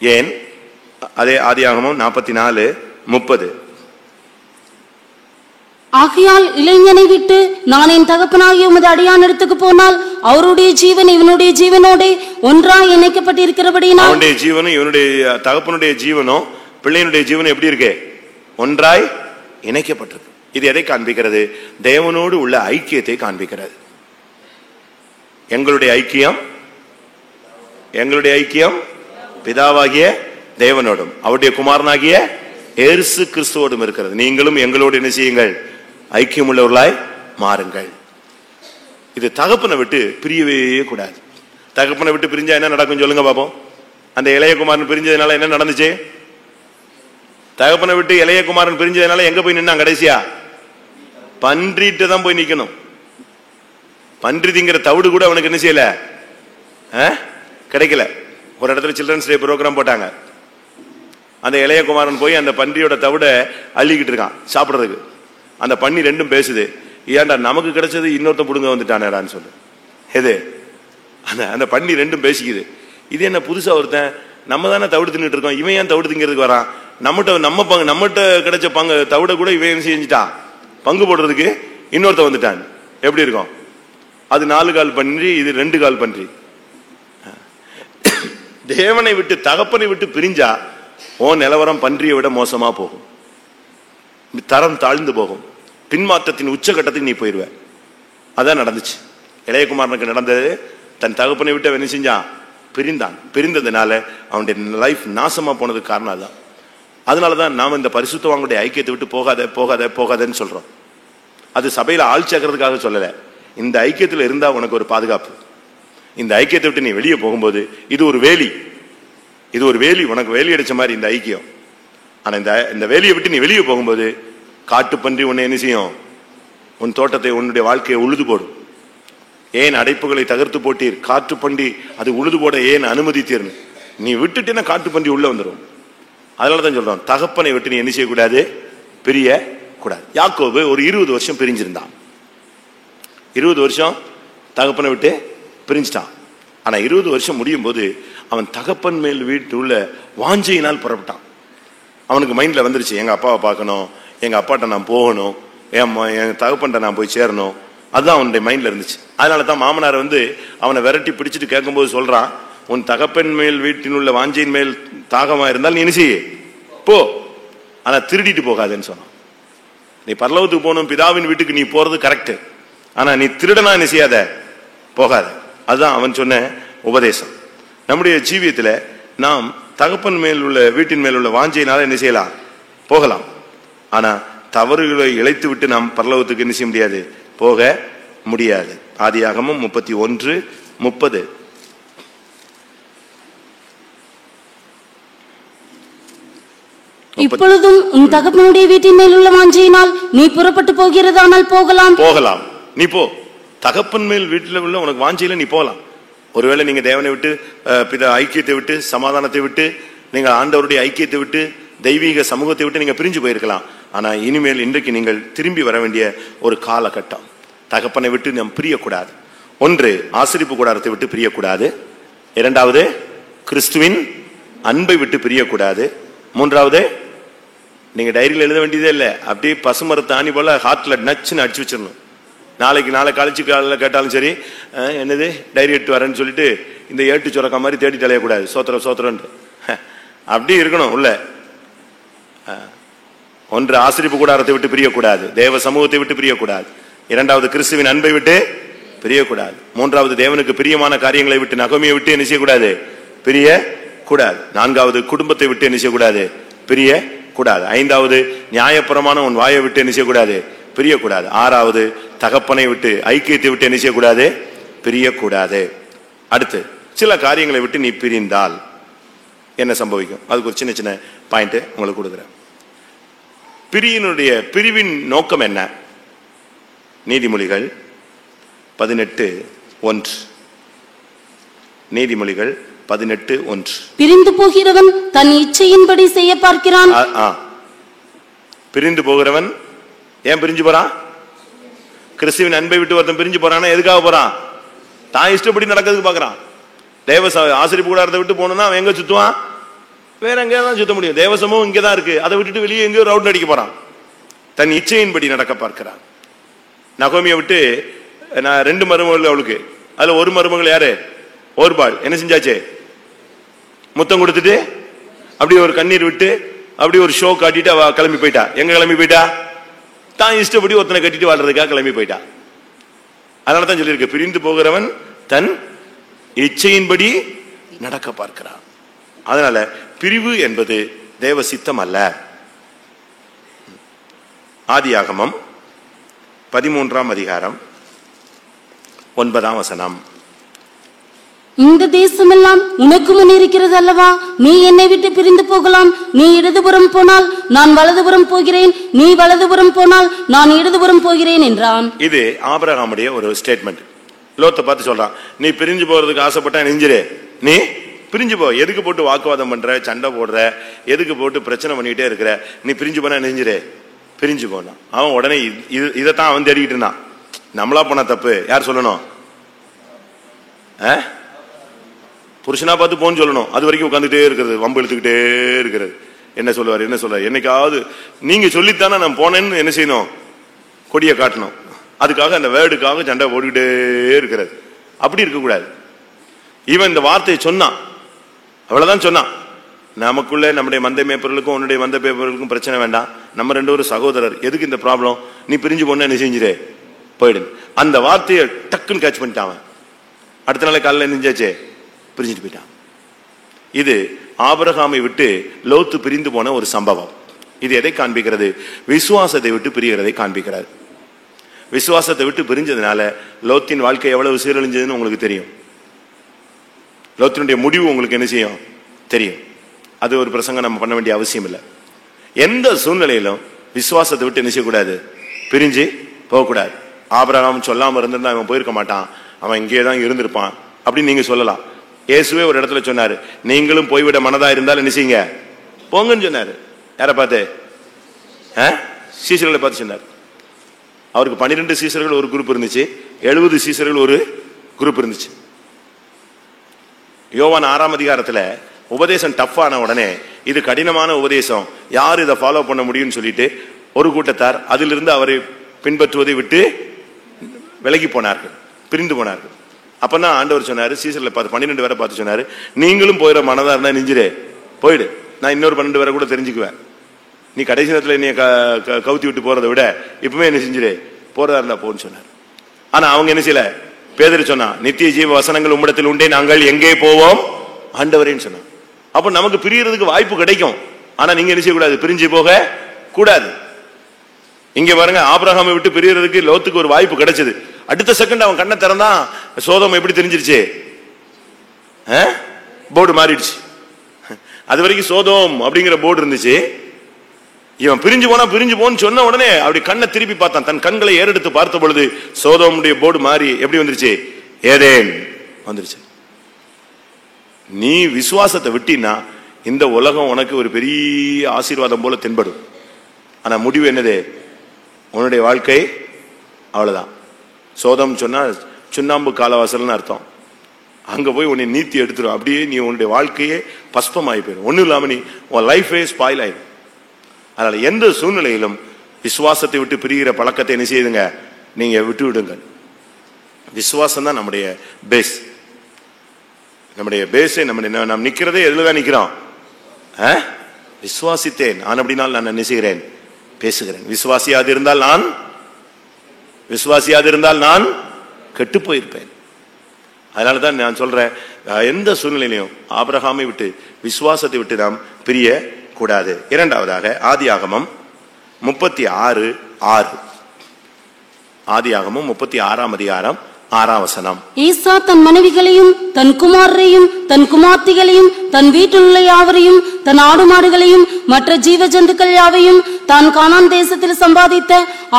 ஏன்? அதே ஆதியாகமம் 44:30, ஆகையால் இளைஞனை விட்டு நான் என் தகப்பனாகிய உமது அடியானிடத்துக்கு போனால் அவருடைய ஜீவன் இவனுடைய ஜீவனோட ஒன்றாய் இணைக்கப்பட்டிருக்கிறபடினால் அவனுடைய ஜீவனும் இவனுடைய தகப்பனுடைய ஜீவனும் பிள்ளையினுடைய ஜீவனும் எப்படி இருக்கு? ஒன்றாய் இணைக்கப்பட்டிருக்கு. இது எதை காண்பிக்கிறது? தேவனோடு உள்ள ஐக்கியத்தை காண்பிக்கிறது. எங்களுடைய ஐக்கியம் பிதாவாகிய தேவனோடும் அவருடைய குமாரனாகிய இயேசு கிறிஸ்துவோடும் இருக்கிறது. நீங்களும் எங்களோடு என்ன செய்யுங்கள்? ஐக்கியம் உள்ளவர்களாய் மாறுங்கள். இது தகப்பனை விட்டு பிரியவே கூடாது. தகப்பனை விட்டு பிரிஞ்சா என்ன நடக்கும் சொல்லுங்க பாப்போம். அந்த இளையகுமாரன் பிரிஞ்சதுனால என்ன நடந்துச்சு? தகப்பனை விட்டு இளையகுமாரன் பிரிஞ்சதுனால எங்க போய் நின்னா? கடைசியா பன்றிட்டு தான் போய் நிக்கணும். பன்றி திங்கிற தவிடு கூட அவனுக்கு என்ன செய்யல, கிடைக்கல. ஒரு இடத்துல சில்ட்ரன்ஸ் டே ப்ரோக்ராம் போட்டாங்க. அந்த இளையகுமாரன் போய் அந்த பன்றியோட தவிட அள்ளிக்கிட்டு இருக்கான் சாப்பிட்றதுக்கு. அந்த பன்னி ரெண்டும் பேசுது, ஏன்டா நமக்கு கிடைச்சது இன்னொருத்த புடுங்க வந்துட்டானேடான்னு சொல்லு. எது அந்த பன்னி ரெண்டும் பேசிக்குது. இது என்ன புதுசா ஒருத்தன், நம்ம தானே தவிடு தின்னுட்டு இருக்கோம், இவன் ஏன் தவிடு திங்கிறதுக்கு வரான்? நம்மகிட்ட கிடைச்ச பங்கு தவிட கூட இவன் செஞ்சுட்டான், பங்கு போடுறதுக்கு இன்னொருத்த வந்துட்டான். எப்படி இருக்கும்? அது 4 கால் பன்றி, இது 2 கால் பன்றி. தேவனை விட்டு தகப்பனை விட்டு பிரிஞ்சா ஓ நிலவரம் பன்றியை விட மோசமா போகும், தரம் தாழ்ந்து போகும், பின்மாற்றத்தின் உச்சகட்டத்துக்கு நீ போயிருவ. அதான் நடந்துச்சு இளையகுமாரனுக்கு நடந்தது. தன் தகப்பனை விட்டு என்ன செஞ்சான்? பிரிந்தான். பிரிந்ததுனால அவனுடைய லைஃப் நாசமா போனதுக்கு காரணம் அதுதான். அதனாலதான் நாம இந்த பரிசுத்தவான்களுடைய ஐக்கியத்தை விட்டு போகாதன்னு சொல்றோம். அது சபையில ஆள் சேர்க்கறதுக்காக சொல்லல. இந்த ஐக்கியத்தில் இருந்தா உனக்கு ஒரு பாதுகாப்பு. இந்த ஐக்கியத்தை விட்டு நீ வெளியே போகும்போது இது ஒரு வேலி, உனக்கு வேலி அடிச்ச மாதிரி இந்த ஐக்கியம். ஆனா இந்த வேலியை விட்டு நீ வெளியே போகும்போது காட்டு பன்றி உன்னை என்ன செய்யும்? உன் தோட்டத்தை, உன்னுடைய வாழ்க்கையை உழுது போடும். ஏன் அடைப்புகளை தகர்த்து போட்டீர்? காட்டு பன்றி அது உழுது போட ஏன் அனுமதித்தீர்னு நீ விட்டுட்டேன்னா காட்டு பன்றி உள்ள வந்துடும். அதனாலதான் சொல்றோம், தகப்பனை விட்டு நீ என்ன செய்யக்கூடாது? பிரிய கூடாது. யாக்கோபு ஒரு 20 வருஷம் பிரிஞ்சிருந்தான். 20 வருஷம் தகப்பனை விட்டு பிரிஞ்சிட்டான். ஆனா 20 வருஷம் முடியும் போது அவன் தகப்பன் மேல் வீட்டு உள்ள வாஞ்சையினால் புறப்பட்டான். அவனுக்கு மைண்ட்ல வந்துருச்சு, எங்க அப்பாவை பார்க்கணும், எங்க அப்பாட்ட நான் போகணும், என் தகப்பன்ட்ட நான் போய் சேரணும். அதுதான் அவனுடைய மைண்ட்ல இருந்துச்சு. அதனாலதான் மாமனார் அவனை விரட்டி பிடிச்சிட்டு கேட்கும்போது சொல்றான், உன் தகப்பன் மேல் வீட்டின் உள்ள வாஞ்சையின் மேல் தாகமா இருந்தால் நீ என்ன செய்ய போ, ஆனா திருடிட்டு போகாதுன்னு சொன்னான். நீ பரலோகத்துக்கு போகணும், பிதாவின் வீட்டுக்கு நீ போறது கரெக்ட், ஆனா நீ திருடனா என்ன செய்யாத, போகாத. அதுதான் அவன் சொன்ன உபதேசம். நம்முடைய ஜீவியத்துல நாம் தகப்பன் மேல் உள்ள வீட்டின் மேல் உள்ள வாஞ்சையினால என்ன செய்யலாம்? போகலாம். ஆனா தவறுகளை இழைத்து விட்டு நாம் பரலோகத்துக்கு என்ன செய்ய முடியாது? போக முடியாது. ஆதியாகமம் 31:30. இப்பொழுதும் உன் தகப்பனுடைய வீட்டின் மேல் உள்ள வாஞ்சையினால் நீ புறப்பட்டு போகிறதானால் போகலாம். நீ போ. தகப்பன் மேல் வீட்டில் உள்ள உனக்கு வாஞ்சையில நீ போகலாம். ஒருவேளை நீங்க தேவனை விட்டு பிதா ஐக்கியத்தை விட்டு சமாதானத்தை விட்டு நீங்க ஆண்டவருடைய ஐக்கியத்தை விட்டு தெய்வீக சமூகத்தை விட்டு நீங்க பிரிஞ்சு போயிருக்கலாம். ஆனா இனிமேல் இன்றைக்கு நீங்கள் திரும்பி வர வேண்டிய ஒரு காலகட்டம். தகப்பனை விட்டு நாம் பிரியக்கூடாது. ஒன்று, ஆசரிப்பு கூடாரத்தை விட்டு பிரியக்கூடாது. இரண்டாவது, கிறிஸ்துவின் அன்பை விட்டு பிரியக்கூடாது. மூன்றாவது, நீங்க டைரியில் எழுத வேண்டியதே இல்லை, அப்படியே பசுமரத்தை ஆணி போல ஹார்ட்ல நச்சுன்னு அடிச்சு வச்சிடணும். நாளை கழிச்சு காலையில் கேட்டாலும் சரி, என்னது டைரி எடுத்து வரேன்னு சொல்லிட்டு இந்த ஏட்டு சுரக்கா மாதிரி தேடிட்டு அலையக்கூடாது. சோத்திரம் அப்படி இருக்கணும் உள்ள. ஒன்று, ஆசரிப்பு கூடாரத்தை விட்டு பிரியக்கூடாது, தேவ சமூகத்தை விட்டு பிரியக்கூடாது. இரண்டாவது, கிறிஸ்துவின் அன்பை விட்டு பிரியக்கூடாது. மூன்றாவது, தேவனுக்கு பிரியமான காரியங்களை விட்டு நகமையை விட்டு என்ன செய்யக்கூடாது? பிரியக்கூடாது. நான்காவது, குடும்பத்தை விட்டு என்ன செய்யக்கூடாது? பிரியக்கூடாது. ஐந்தாவது, நியாயப்புறமான உன் வாயை விட்டு என்ன செய்யக்கூடாது? பிரியக்கூடாது. ஆறாவது, தகப்பனை விட்டு ஐக்கியத்தை விட்டு என்ன செய்யக்கூடாது? பிரியக்கூடாது. அடுத்து, சில காரியங்களை விட்டு நீ பிரிந்தால் என்ன சம்பவிக்கும்? அதுக்கு ஒரு சின்ன பாயிண்ட் உங்களுக்கு கொடுக்குறேன். பிரிவின் நோக்கம் என்ன? நீதிமொழிகள் 18:1. நீதிமொழிகள் 18:1. பிரிந்து போகிறவன் தன் இச்சையின்படி செய்ய பார்க்கிறான். பிரிந்து போகிறவன் ஏன் பிரிஞ்சு போறான்? கிறிஸ்துவின் அன்பை விட்டு ஒருத்தன் பிரிஞ்சு போறான்னா எதுக்காக போறான்? தான் இஷ்டப்படி நடக்கிறதுக்கு பாக்குறான். தேவ ஆசரிப்பு கூடாரத்தை விட்டு போனோம்னா அவன் எங்க சுத்துவான்? வேற எங்கேயாதான் சுத்த முடியும். தேவசமும் இங்கதான் இருக்கு, அதை விட்டுட்டு வெளியே எங்கேயோ ரவுண்ட் அடிக்க போறான். தன் இச்சையின்படி நடக்க பார்க்கிறான். நகோமியை விட்டு நான் 2 மருமகள் அவளுக்கு, அதுல ஒரு மருமகள் யாரு? ஓர்பாள். என்ன செஞ்சாச்சு? முத்தம் கொடுத்துட்டு அப்படி ஒரு கண்ணீர் விட்டு அப்படி ஒரு ஷோ காட்டிட்டு அவ கிளம்பி போயிட்டா. எங்க கிளம்பி போயிட்டா? தான் இஷ்டப்படி ஒருத்தனை கட்டிட்டு வாழ்றதுக்காக கிளம்பி போயிட்டா. அதனாலதான் சொல்லியிருக்கு, பிரிந்து போகிறவன் தன் இச்சையின்படி நடக்க பார்க்கிறான். அதனால பிரிவு என்பது தேவ சித்தம் அல்ல. ஆதியாகமம் 13ஆம் அதிகாரம் 9ஆம் வசனம். இந்த தேசமெல்லாம் உனக்கு முன் இருக்கிறது அல்லவா? நீ என்னை விட்டு பிரிந்து போகலாம். நீ இடதுபுறம் போனால் நான் வலதுபுறம் போகிறேன், நீ வலதுபுறம் போனால் நான் இடதுபுறம் போகிறேன் என்றான். இது ஆபிரகாமுடைய ஒரு ஸ்டேட்மெண்ட். லோத்தை பார்த்து சொல்றான், நீ பிரிஞ்சு போறதுக்கு ஆசைப்பட்டா நெஞ்சிரு, நீ பிரிஞ்சு போ. எதுக்கு போட்டு வாக்குவாதம் பண்ற, சண்டை போடுற, எதுக்கு போட்டு பிரச்சனை பண்ணிட்டே இருக்கிற? நீ பிரிஞ்சு போனா நெஞ்சிரு, பிரிஞ்சு போனான். அவன் உடனே இதைத்தான் அவன் தேடிக்கிட்டு இருந்தான். நம்மளா போனா தப்பு, யார் சொல்லணும்? புருஷனா பார்த்து போன்னு சொல்லணும். அது வரைக்கும் உட்காந்துட்டே இருக்கிறது, வம்பு எடுத்துக்கிட்டே இருக்கிறது. என்ன சொல்லுவார், என்ன சொல்லுவார்? என்னைக்காவது நீங்க சொல்லித்தானே நான் போனேன்னு என்ன செய்யணும்? கொடியை காட்டணும். அதுக்காக அந்த வேர்டுக்காக சண்டை போட்டுக்கிட்டே இருக்கிறது. அப்படி இருக்கக்கூடாது. இவன் இந்த வார்த்தையை சொன்னான், அவ்வளவுதான் சொன்னான். நமக்குள்ள நம்முடைய மந்தை மேய்ப்பவர்களுக்கும் உன்னுடைய மந்தை மேய்ப்பவர்களுக்கும் பிரச்சனை வேண்டாம். நம்ம 2 பேரும் சகோதரர். எதுக்கு இந்த ப்ராப்ளம்? நீ பிரிஞ்சு போன என்ன செஞ்சிரு, போயிடு. அந்த வார்த்தையை டக்குன்னு கேட்ச் பண்ணிட்டான். அடுத்த நாளை காலையில் நெஞ்சாச்சே, பிரிஞ்சுட்டு போயிட்டான். இது ஆபிரகாமை விட்டு லோத்து பிரிந்து போன ஒரு சம்பவம். இது எதை காண்பிக்கிறது? விசுவாசத்தை விட்டு பிரிகிறதை காண்பிக்கிறது. விசுவாசத்தை விட்டு பிரிஞ்சதுனால லோத்தின் வாழ்க்கை எவ்வளவு சீரழிஞ்சதுன்னு உங்களுக்கு தெரியும். லோத்தினுடைய முடிவு உங்களுக்கு என்ன செய்யும் தெரியும். அது ஒரு பிரசங்கம் நம்ம பண்ண வேண்டிய அவசியம் இல்லை. எந்த சூழ்நிலையிலும் விசுவாசத்தை விட்டு என்ன செய்யக்கூடாது, பிரிஞ்சு போகக்கூடாது. ஆபிரகாம் சொல்லாம இருந்திருந்தா அவன் போயிருக்க மாட்டான், அவன் இங்கே தான் இருந்திருப்பான் அப்படின்னு நீங்க சொல்லலாம். இயேசுவே ஒரு இடத்துல சொன்னாரு, நீங்களும் போய்விட மனதா இருந்தால் என்ன செய்யுங்க, போங்கன்னு சொன்னாரு. யாரை பார்த்து? சீசர்களை பார்த்து சொன்னார். அவருக்கு 12 சீசர்கள் ஒரு குரூப் இருந்துச்சு, 70 சீசர்கள் ஒரு குரூப் இருந்துச்சு. யோவான் 6ஆம் அதிகாரத்துல உபதேசம் டஃப் ஆன உடனே இது கடினமான உபதேசம், யார் இதை ஃபாலோ பண்ண முடியும்னு சொல்லிட்டு ஒரு கூட்டத்தார் அதிலிருந்து அவரை பின்பற்றுவதை விட்டு விலகி போனார்கள், பிரிந்து போனார்கள். அப்பதான் ஆண்டவர் சொன்னாரு, சீசர்ல பார்த்து 12 பேரை பார்த்து சொன்னாரு, நீங்களும் போயிட மனதா இருந்தா நெஞ்சிரு, போயிடு. நான் இன்னொரு 12 பேரை கூட தெரிஞ்சுக்குவேன். நீ கடைசி நேரத்தில் என்னைய கவுத்தி விட்டு போறதை விட இப்பவுமே என்ன செஞ்சிரு, போறதா இருந்தா போன்னு சொன்னார். ஆனா அவங்க என்ன செய்யல? பேதுரு சொன்னா, நித்திய ஜீவ வசனங்கள் உம்மிடத்தில் உண்டே, நாங்கள் எங்கே போவோம் ஆண்டவரேன்னு சொன்னான். அப்ப நமக்கு பிரியறதுக்கு வாய்ப்பு கிடைக்கும். ஆனா நீங்க என்ன செய்யக்கூடாது, பிரிஞ்சு போக கூடாது. இங்க பாருங்க, ஆபிரகாமை விட்டு பிரியறதுக்கு லோத்துக்கு ஒரு வாய்ப்பு கிடைச்சது. அடுத்த செகண்ட் அவன் கண்ணை திறந்தான், சோதம் எப்படி தெரிஞ்சிருச்சு, போர்டு மாறிடுச்சு. அது வரைக்கும் சோதம் அப்படிங்கிற போர்டு இருந்துச்சு. இவன் பிரிஞ்சு போனா பிரிஞ்சு போன்னு சொன்ன உடனே அப்படி கண்ணை திருப்பி பார்த்தான். தன் கண்களை ஏறெடுத்து பார்த்த பொழுது சோதோமுடைய போர்டு மாறி எப்படி வந்துருச்சு, ஏதேன் வந்துருச்சு. நீ விசுவாசத்தை விட்டினா இந்த உலகம் உனக்கு ஒரு பெரிய ஆசீர்வாதம் போல தென்படும். ஆனா முடிவு என்னது, உன்னுடைய வாழ்க்கை அவ்வளவுதான். சோதம் சொன்னா சுண்ணாம்பு காலவாசல்னு அர்த்தம். அங்க போய் உன்னை நீத்தி எடுத்துரும். அப்படியே நீ உன்னுடைய வாழ்க்கையே பஸ்பமாயி போயிடும். ஒன்னும் இல்லாம நீ உன் லைஃபே ஸ்பாயில் ஆயிடும். அதனால எந்த சூழ்நிலையிலும் விசுவாசத்தை விட்டு பிரிகிற பழக்கத்தை என்ன செய்யுதுங்க, நீங்க விட்டு விடுங்க. விசுவாசம் தான் நம்முடைய பேஸ். நம்முடைய பேஸை நம்ம நிக்கிறதே எதுலதான் நிக்கிறோம், விசுவாசித்தேன் நான் அப்படினால் நான் என்ன செய்கிறேன், பேசுகிறேன். விசுவாசியாது இருந்தால் நான் கெட்டு போயிருப்பேன். அதனாலதான் நான் சொல்றேன், எந்த சூழ்நிலையிலையும் ஆபிரகாமை விட்டு விசுவாசத்தை விட்டு நாம் பிரிய கூடாது. இரண்டாவதாக ஆதியாகமம் 36:6. ஆதியாகமம் 36ஆம் அதிகாரம் 6ஆம் வசனம். ஈசா தன் மனைவிகளையும் தன் குமாரரையும் தன் குமார்த்திகளையும் தன் வீட்டில் உள்ள யாவரையும் தன் ஆடு மாடுகளையும் மற்ற ஜீவ ஜந்துக்கள் யாவையும் தான் கானான் தேசத்தில் சம்பாதித்த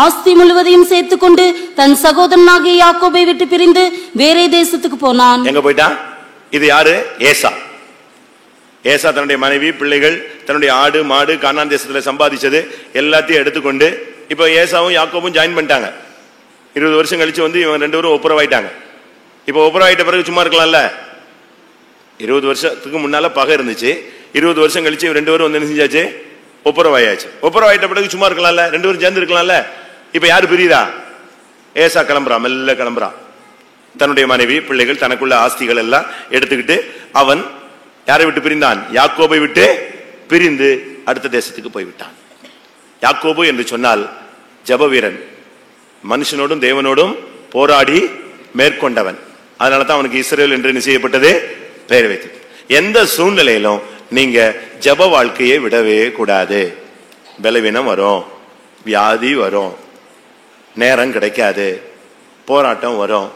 ஆஸ்தி முழுவதையும் சேர்த்துக்கொண்டு தன் சகோதரனாகிய யாக்கோபை விட்டு பிரிந்து வேறே தேசத்துக்கு போனான். எங்க போயிட்டான்? இது யாரு? ஏசா. ஏசா தன்னுடைய மனைவி, பிள்ளைகள், தன்னுடைய ஆடு மாடு, கானான் தேசத்துல சம்பாதிச்சது எல்லாத்தையும் எடுத்துக்கொண்டு இப்ப ஏசாவும் யாக்கோபும் ஜாயின் பண்ணிட்டாங்க. 20 வருஷம் கழிச்சு வந்து இவங்க 2 பேரும் ஒப்புரவாயிட்டாங்க. இப்ப ஒப்புரவாயிட்ட பிறகு சும்மா இருக்கலாம்ல. 20 வருஷத்துக்கு முன்னால பகை இருந்துச்சு. 20 வருஷம் கழிச்சு 2 பேரும் வந்து என்ன செஞ்சாச்சு, ஒப்புரவாயாச்சு. ஒப்புரவாயிட்ட பிறகு சும்மா இருக்கலாம்ல, ரெண்டு பேரும் சேர்ந்து இருக்கலாம்ல. இப்ப யாரு பிரியுதா? ஏசா கிளம்புறான், மெல்ல கிளம்புறான். தன்னுடைய மனைவி பிள்ளைகள் தனக்குள்ள ஆஸ்திகள் எல்லாம் எடுத்துக்கிட்டு அவன் யாரை விட்டு பிரிந்தான்? யாக்கோபை விட்டு பிரிந்து அடுத்த தேசத்துக்கு போய்விட்டான். யாக்கோபு என்று சொன்னால் ஜெப வீரன், மனுஷனோடும் தேவனோடும் போராடி மேற்கொண்டவன். அதனாலதான் அவனுக்கு இஸ்ரவேல் என்று நிச்சயிக்கப்பட்டது பெயர் வைத்து. எந்த சூழ்நிலையிலும் நீங்க ஜெப வாழ்க்கையை விடவே கூடாது. பலவீனம் வரும், வியாதி வரும், நேரம் கிடைக்காது, போராட்டம் வரும்,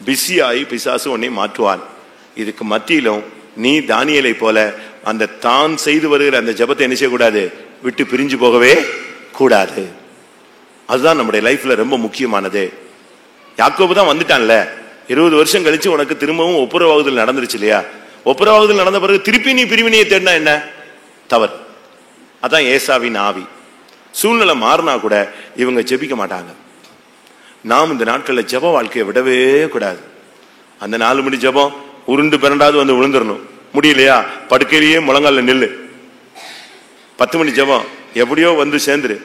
பிஸியாகி பிசாசு உன்னை மாற்றுவான். இதுக்கு மத்தியிலும் நீ தானியேலை போல அந்த தான் செய்து வருகிற அந்த ஜெபத்தை என்ன செய்யக்கூடாது? விட்டு பிரிஞ்சு போகவே கூடாது. அதுதான் நம்முடைய லைஃப்ல ரொம்ப முக்கியமானது. யாக்கோபு தான் வந்துட்டான்ல, 20 வருஷம் கழிச்சு உனக்கு திரும்பவும் ஒப்புரவாகுதல் நடந்துருச்சு இல்லையா? ஒப்புரவாகுதல் நடந்த பிறகு திருப்பி நீ பிரிவினையை தேடினா என்ன தவறு? அதான் ஏசாவின் ஆவி. சூழ்நிலை மாறினா கூட இவங்க ஜெபிக்க மாட்டாங்க. நாம் இந்த நாட்களில் ஜெப வாழ்க்கையை விடவே கூடாது. அந்த 4 மணி ஜெபம் உருண்டு பிறண்டாவது வந்து விழுந்துடணும். முடியலையா? படுக்கையிலேயே முழங்கால நில்லு. 10 மணி ஜெபம் எப்படியோ வந்து சேர்ந்துரு.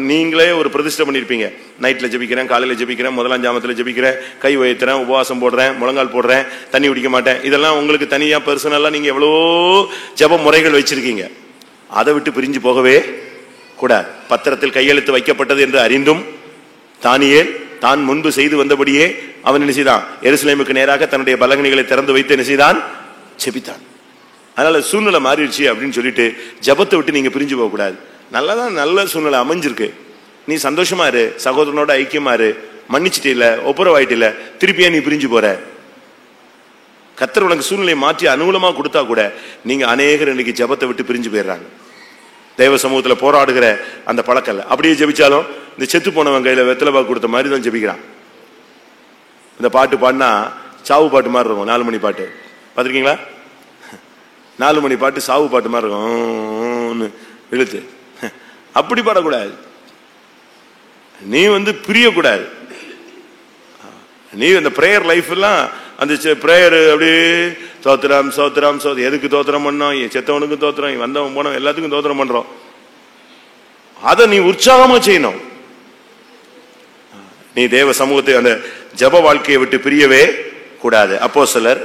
நீங்களே ஒரு பிரதிஷ்டை பண்ணிருப்பீங்க. நைட்ல ஜெபிக்கிறேன், காலையில ஜெபிக்கிறேன், முதலாம் ஜாமத்துல ஜெபிக்கிறேன், கை உயர்த்துறேன், உபவாசம் போடுறேன், முழங்கால் போடுறேன், தண்ணி குடிக்க மாட்டேன். இதெல்லாம் உங்களுக்கு தனியா பர்சனலா நீங்க எவ்வளவோ ஜெப முறைகள் வச்சிருக்கீங்க. அதை விட்டு பிரிஞ்சு போகவே கூடாது. பத்திரத்தில் கையெழுத்து வைக்கப்பட்டது என்று அறிந்தும் தானியேல் தான் முன்பு செய்து வந்தபடியே அவன் என்ன செய்தான்? எருசலேமுக்கு நேராக தன்னுடைய பலகணிகளை திறந்து வைத்து என்ன செய்தான்? ஜெபித்தான். அதனால சூழ்நிலை மாறிடுச்சு அப்படின்னு சொல்லிட்டு ஜெபத்தை விட்டு நீங்க பிரிஞ்சு போக கூடாது. நல்லதான், நல்ல சூழ்நிலை அமைஞ்சிருக்கு, நீ சந்தோஷமா இரு, சகோதரனோட ஐக்கியமா இரு, மன்னிச்சுட்டே இல்ல, ஒப்புரவாயிட்டு இல்ல, திருப்பியா நீ பிரிஞ்சு போற? கர்த்தர் உனக்கு சூழ்நிலையை மாற்றி அனுகூலமா கொடுத்தா கூட நீங்க அநேகர் இன்னைக்கு ஜெபத்தை விட்டு பிரிஞ்சு போயிடுறாங்க. தேவ சமூகத்துல போராடுகிற அந்த பழக்கல்ல. அப்படியே ஜெபிச்சாலும் இந்த செத்து போனவன் கையில வெத்தலை பாக்கு கொடுத்த மாதிரி தான் ஜெபிக்கிறான். இந்த பாட்டு பாடினா சாவு பாட்டு மாதிரி இருக்கும். 4 மணி பாட்டு பார்த்துருக்கீங்களா? 4 மணி பாட்டு சாவு பாட்டு மாதிரி இருக்கும் இழுத்து. அப்படி பாடக்கூடாது. நீ பிரியக்கூடாது. நீ அந்த பிரேயர் லைஃப் எல்லாம் அந்த பிரேயர் அப்படியே தோத்திரம் சோத்திரம் சோத்திரம். எதுக்கு தோத்திரம் பண்ணோம்? செத்தவனுக்கும் தோத்திரம், வந்தவன் போனோம், எல்லாத்துக்கும் தோத்திரம் பண்றோம். அதை நீ உற்சாகமா செய்யணும். நீ தேவ சமூகத்தை அந்த ஜெப வாழ்க்கையை விட்டு பிரியவே கூடாது. அப்போஸ்தலர்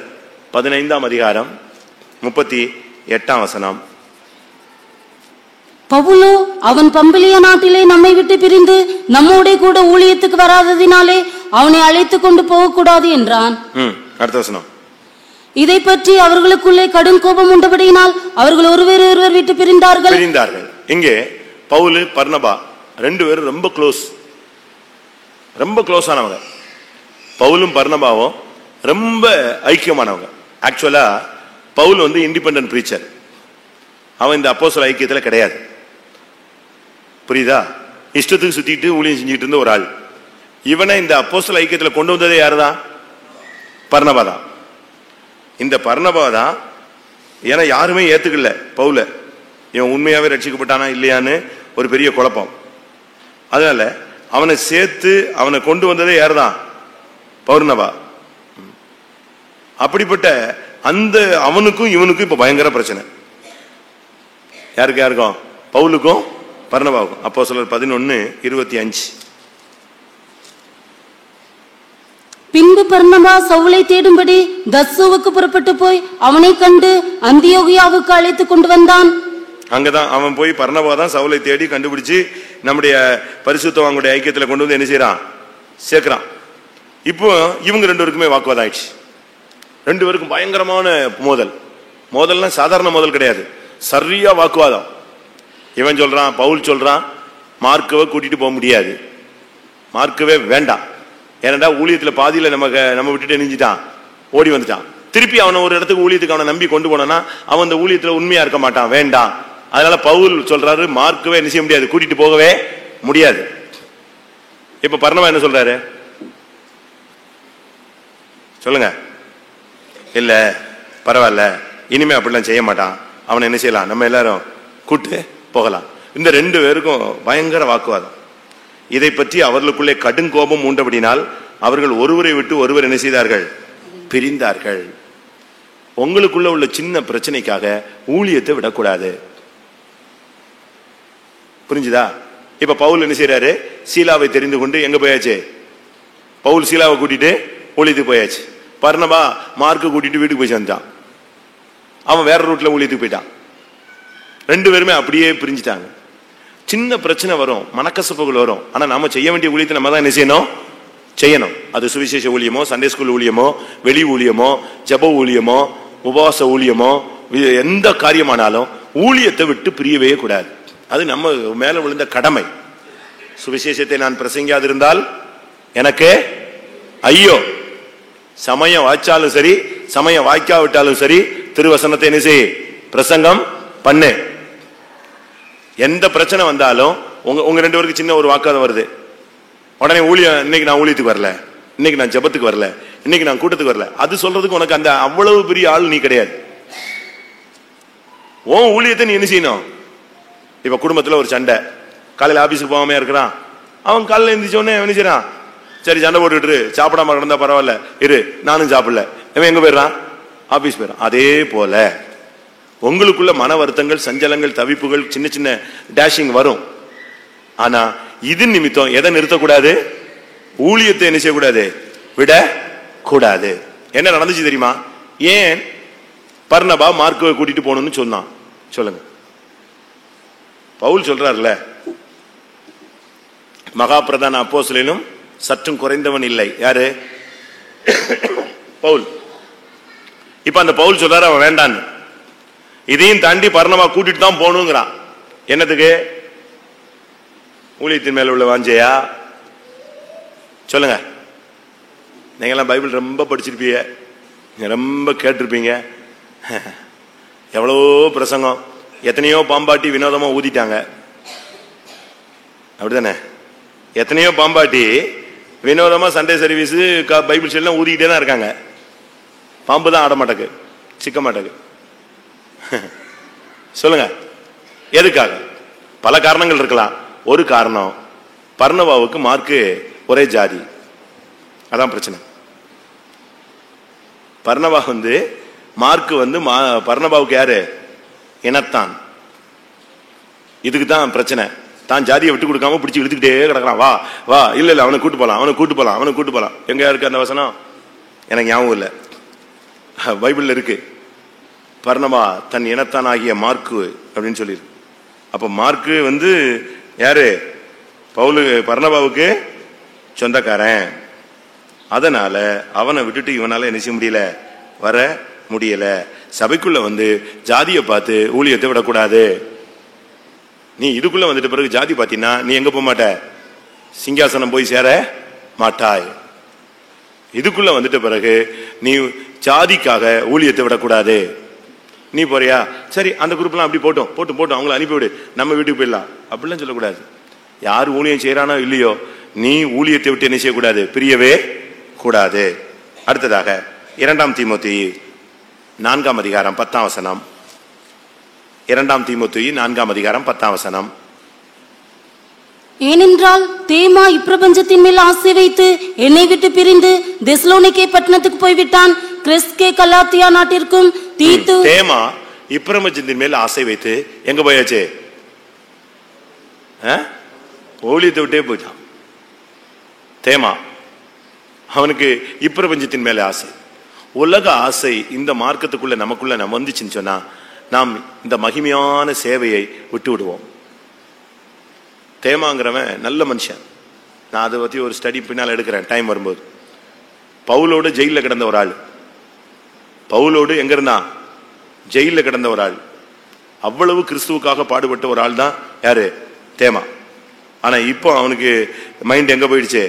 15ஆம் அதிகாரம் 38ஆம் வசனம். பவுலோ அவன் பம்பிலியா நாட்டிலே நம்மை விட்டு பிரிந்து நம்மோட கூட ஊழியத்துக்கு வராததினாலே அவனை அழைத்து கொண்டு போகக்கூடாது என்றான். அடுத்த வசனம். இதை பற்றி அவர்களுக்குள்ளே கடும் கோபம் உண்டபடியினால் அவர்கள் ஒருவர் விட்டு பிரிந்தார்கள். இங்கே பவுல் பர்னபா 2 பேரும் ரொம்ப க்ளோஸ் ஆனவங்க. பவுலும் பர்னபாவும் ரொம்ப ஐக்கியமானவங்க. ஆக்சுவலா பவுல் இண்டிபெண்டன்ட் பிரீச்சர். அவன் இந்த அப்போஸ்தல ஐக்கியத்துல கிடையாது. புரியுதா? இஷ்டத்துக்கு சுத்திட்டு ஊழியம் செஞ்சுட்டு இருந்த ஒரு ஆள். இவனை இந்த அப்போஸ்தல ஐக்கியத்துல கொண்டு வந்ததே யாருதான்? பர்னபா தான். இந்த பர்னபா தான். ஏன்னா யாருமே ஏத்துக்கல பவுல. இவன் உண்மையாவே ரட்சிக்கப்பட்டானா இல்லையான்னு ஒரு பெரிய குழப்பம். அதனால அவனை சேர்த்து அவனை கொண்டு வந்ததே யாருதான்? பர்னபா. அப்படிப்பட்ட அந்த அவனுக்கும் இவனுக்கும் இப்ப பயங்கர பிரச்சனை. யாருக்கும்? பவுலுக்கும் பர்னபாவுக்கும். அப்போஸ்தலர் 11:25. பின்பு பர்னபா சவுலை தேடும்படி தர்சோவுக்கு புறப்பட்டு போய் அவனை கண்டு அந்தியோகியாவுக்கு அழைத்து கொண்டு வந்தான். அங்கதான் அவன் போய் பர்னபா தான் சவுலை தேடி கண்டுபிடிச்சு நம்முடைய பரிசுத்தவான்களுடைய ஐக்கியத்துல கொண்டு வந்து என்ன செய்யறான்? சேர்க்கிறான். இப்போ இவங்க 2 பேருக்குமே வாக்குவாதம் ஆயிடுச்சு. 2 பேருக்கும் பயங்கரமான மோதல்னா சாதாரண மோதல் கிடையாது, சரியா வாக்குவாதம். இவன் சொல்றான், பவுல் சொல்றான், மார்க்கவை கூட்டிட்டு போக முடியாது, மார்க்கவே வேண்டாம். ஏனண்டா ஊழியத்துல பாதியில நம்ம விட்டுட்டு நெஞ்சிட்டான், ஓடி வந்துட்டான். திருப்பி அவனை ஒரு இடத்துக்கு ஊழியத்துக்கு அவனை நம்பி கொண்டு போனா அவன் அந்த ஊழியத்துல உண்மையா இருக்க மாட்டான், வேண்டாம். அதனால பவுல் சொல்றாரு, மார்க்கவே என்ன செய்ய முடியாது, கூட்டிட்டு போகவே முடியாது. இப்ப பர்னபா என்ன சொல்றாரு சொல்லுங்க? இல்ல பரவாயில்ல, இனிமே அப்படிலாம் செய்ய மாட்டான், அவனை என்ன செய்யலாம், நம்ம எல்லாரும் கூட்டு போகலாம். இந்த 2 பேருக்கும் பயங்கர வாக்குவாதம். இதை பற்றி அவர்களுக்குள்ளே கடும் கோபம் உண்டபடினால் அவர்கள் ஒருவரை விட்டு ஒருவர் என்ன செய்தார்கள்? பிரிந்தார்கள். உங்களுக்குள்ள உள்ள சின்ன பிரச்சனைக்காக ஊழியத்தை விடக்கூடாது. புரிஞ்சுதா? இப்ப பவுல் என்ன செய்யறாரு? சீலாவை தெரிந்து கொண்டு எங்க போயாச்சு? பவுல் சீலாவை கூட்டிட்டு ஊழியத்துக்கு போயாச்சு. பர்னபா மார்க்கு கூட்டிட்டு வீட்டுக்கு போய் சேர்ந்தான். அவன் வேற ரூட்ல ஊழியத்துக்கு போயிட்டான். ரெண்டு பேருமே அப்படியே பிரிஞ்சுட்டாங்க. சின்ன பிரச்சனை வரும், மனக்கசப்புகள் வரும். ஆனா நாம செய்ய வேண்டிய ஊழியத்தை நம்ம தான் என்ன செய்யணும்? செய்யணும். அது சுவிசேஷ ஊழியமோ, சண்டே ஸ்கூல் ஊழியமோ, வெளி ஊழியமோ, ஜப ஊழியமோ, உபவாச ஊழியமோ, எந்த காரியமானாலும் ஊழியத்தை விட்டு பிரியவே கூடாது. அது நம்ம மேல விழுந்த கடமை. சுவிசேஷத்தை நான் பிரசங்கியாதிருந்தால் எனக்கு ஐயோ. சமயம் வாய்ச்சாலும் சரி, சமயம் வாய்க்காவிட்டாலும் சரி, திருவசனத்தை என்ன செய்? பிரசங்கம் பண்ணு. எந்த பிரச்சனை வந்தாலும் உங்க ரெண்டு பேருக்கு சின்ன ஒரு வாக்குவாதம் வருது, உடனே ஊழியம், இன்னைக்கு நான் ஊழியத்துக்கு வரல, இன்னைக்கு நான் ஜபத்துக்கு வரல, இன்னைக்கு நான் கூட்டத்துக்கு வரல, அது சொல்றதுக்கு உனக்கு அந்த அவ்வளவு பெரிய ஆள் நீ கிடையாது. உன் ஊழியத்தை நீ என்ன செய்யணும்? இப்ப குடும்பத்துல ஒரு சண்டை, காலையில ஆபீஸுக்கு போகாம இருக்கிறான். அவன் காலையில எழுந்திரிச்ச உடனே என்ன செய்யறான்? சரி சண்டை போட்டுட்டு சாப்பிடாம கிடந்தா பரவாயில்ல, இரு நானும் சாப்பிடல, இவன் எங்க போயிடறான்? ஆபீஸ் போயிடறான். அதே போல உங்களுக்குள்ள மன வருத்தங்கள், சஞ்சலங்கள், தவிப்புகள், சின்ன சின்ன டேஷிங் வரும். ஆனா இது நிமித்தம் எதை நிறுத்தக்கூடாது? ஊழியத்தை என்ன செய்யக்கூடாது? விட கூடாது. என்ன நடந்துச்சு தெரியுமா? ஏன் பர்னபா மார்க்கை கூட்டிட்டு போகணும்னு சொன்னான்? சொல்லுங்க. பவுல் சொல்றாருல, மகா பிரதான அப்போஸ்தலனும் சற்றும் குறைந்தவன் இல்லை. யாரு? பவுல். இப்ப அந்த பவுல் சொல்றாரு அவன் வேண்டான்னு. இதையும் தாண்டி பர்னபா கூட்டிட்டு தான் போகணுங்கிறான். என்னத்துக்கு? ஊழியத்தின் மேல உள்ள வாஞ்சையா? சொல்லுங்க. நீங்கெல்லாம் பைபிள் ரொம்ப படிச்சிருப்பீங்க, ரொம்ப கேட்டிருப்பீங்க. எவ்வளவோ பிரசங்கம், எத்தனையோ பாம்பாட்டி வினோதமா ஊதிட்டாங்க. அப்படித்தானே? எத்தனையோ பாம்பாட்டி வினோதமா சண்டே சர்வீஸ், பைபிள் ஸ்டடிலாம் ஊதிக்கிட்டே தான் இருக்காங்க. பாம்பு தான் ஆட மாட்டேக்கு, சிக்க மாட்டேக்கு. சொல்லுங்க, எதுக்காக? பல காரணங்கள் இருக்கலாம். ஒரு காரணம், பர்னபாவுக்கு மார்க்கு ஒரே ஜாதி, அதான் பிரச்சனை. பர்னபா மார்க்கு பர்னபாவுக்கு யாரு? இனத்தான். இதுக்கு தான் பிரச்சனை. தான் ஜாதியை விட்டு கொடுக்காம பிடிச்சி இழுத்துக்கிட்டே கிடக்கிறான். வா வா, இல்ல இல்ல அவனை கூட்டு போலாம், அவனை கூட்டு போலாம், அவனை கூட்டு போலாம். எங்க இருக்கு அந்த வசனம்? எனக்கு ஞாபகம் இல்லை, பைபிள்ல இருக்கு. பர்னபா தன் இனத்தான் ஆகிய மார்க்கு அப்படின்னு சொல்லியிருக்கு. அப்ப மார்க்கு யாரு? பர்னபாவுக்கு சொந்தக்காரன். அதனால அவனை விட்டுட்டு இவனால என்ன செய்ய முடியல? வர முடியல. சபைக்குள்ள ஜாதியை பார்த்து ஊழியத்தை விடக்கூடாது. நீ இதுக்குள்ள வந்துட்ட பிறகு ஜாதி பார்த்தீங்கன்னா நீ எங்க போக மாட்ட? சிங்காசனம் போய் சேர மாட்டாய். இதுக்குள்ள வந்துட்ட பிறகு நீ ஜாதிக்காக ஊழியத்தை விடக்கூடாது. நீ போறியா? சரி, அந்த குரூப்லாம் அப்படி போட்டோம் போட்டு போட்டோம், அவங்கள அனுப்பிவிடு, நம்ம வீட்டுக்கு போயிடலாம் அப்படிலாம் சொல்லக்கூடாது. யார் ஊழியம் செய்யறானோ இல்லையோ, நீ ஊழியத்தை விட்டு என்ன செய்யக்கூடாது? பிரியவே கூடாது. அடுத்ததாக 2 தீமோத்தேயு 4 அதிகாரம் 10 வசனம். 2 தீமோத்தேயு 4 அதிகாரம் 10 வசனம். ஏனென்றால் தேமா இப்பிரபஞ்சத்தின் மேல் ஆசை வைத்து என்னை விட்டு பிரிந்து தெசலோனிக்கே பட்டணத்துக்கு போய்விட்டான். கிறிஸ்கே கலாத்தியா நாட்டிற்கும் தீத்து. தேமா இப்பிரபஞ்சத்தின் மேல் ஆசை வைத்து எங்க போயாச்சு? ஊழியத்தை விட்டே போயிட்டான். தேமா அவனுக்கு இப்பிரபஞ்சத்தின் மேல ஆசை, உலக ஆசை. இந்த மார்க்கத்துக்குள்ள நமக்குள்ள நம்ம வந்துச்சுன்னு சொன்னா நாம் இந்த மகிமையான சேவையை விட்டு விடுவோம். தேமாங்கிறவன் நல்ல மனுஷன். நான் அதை பத்தி ஒரு ஸ்டடி பின்னால் எடுக்கிறேன் டைம் வரும்போது. பவுலோடு ஜெயில கிடந்த ஒரு ஆள். பவுலோடு எங்க இருந்தான்? ஜெயில கிடந்த ஒரு ஆள். அவ்வளவு கிறிஸ்துவுக்காக பாடுபட்ட ஒரு ஆள் தான் யாரு? தேமா. ஆனா இப்போ அவனுக்கு மைண்ட் எங்க போயிடுச்சு?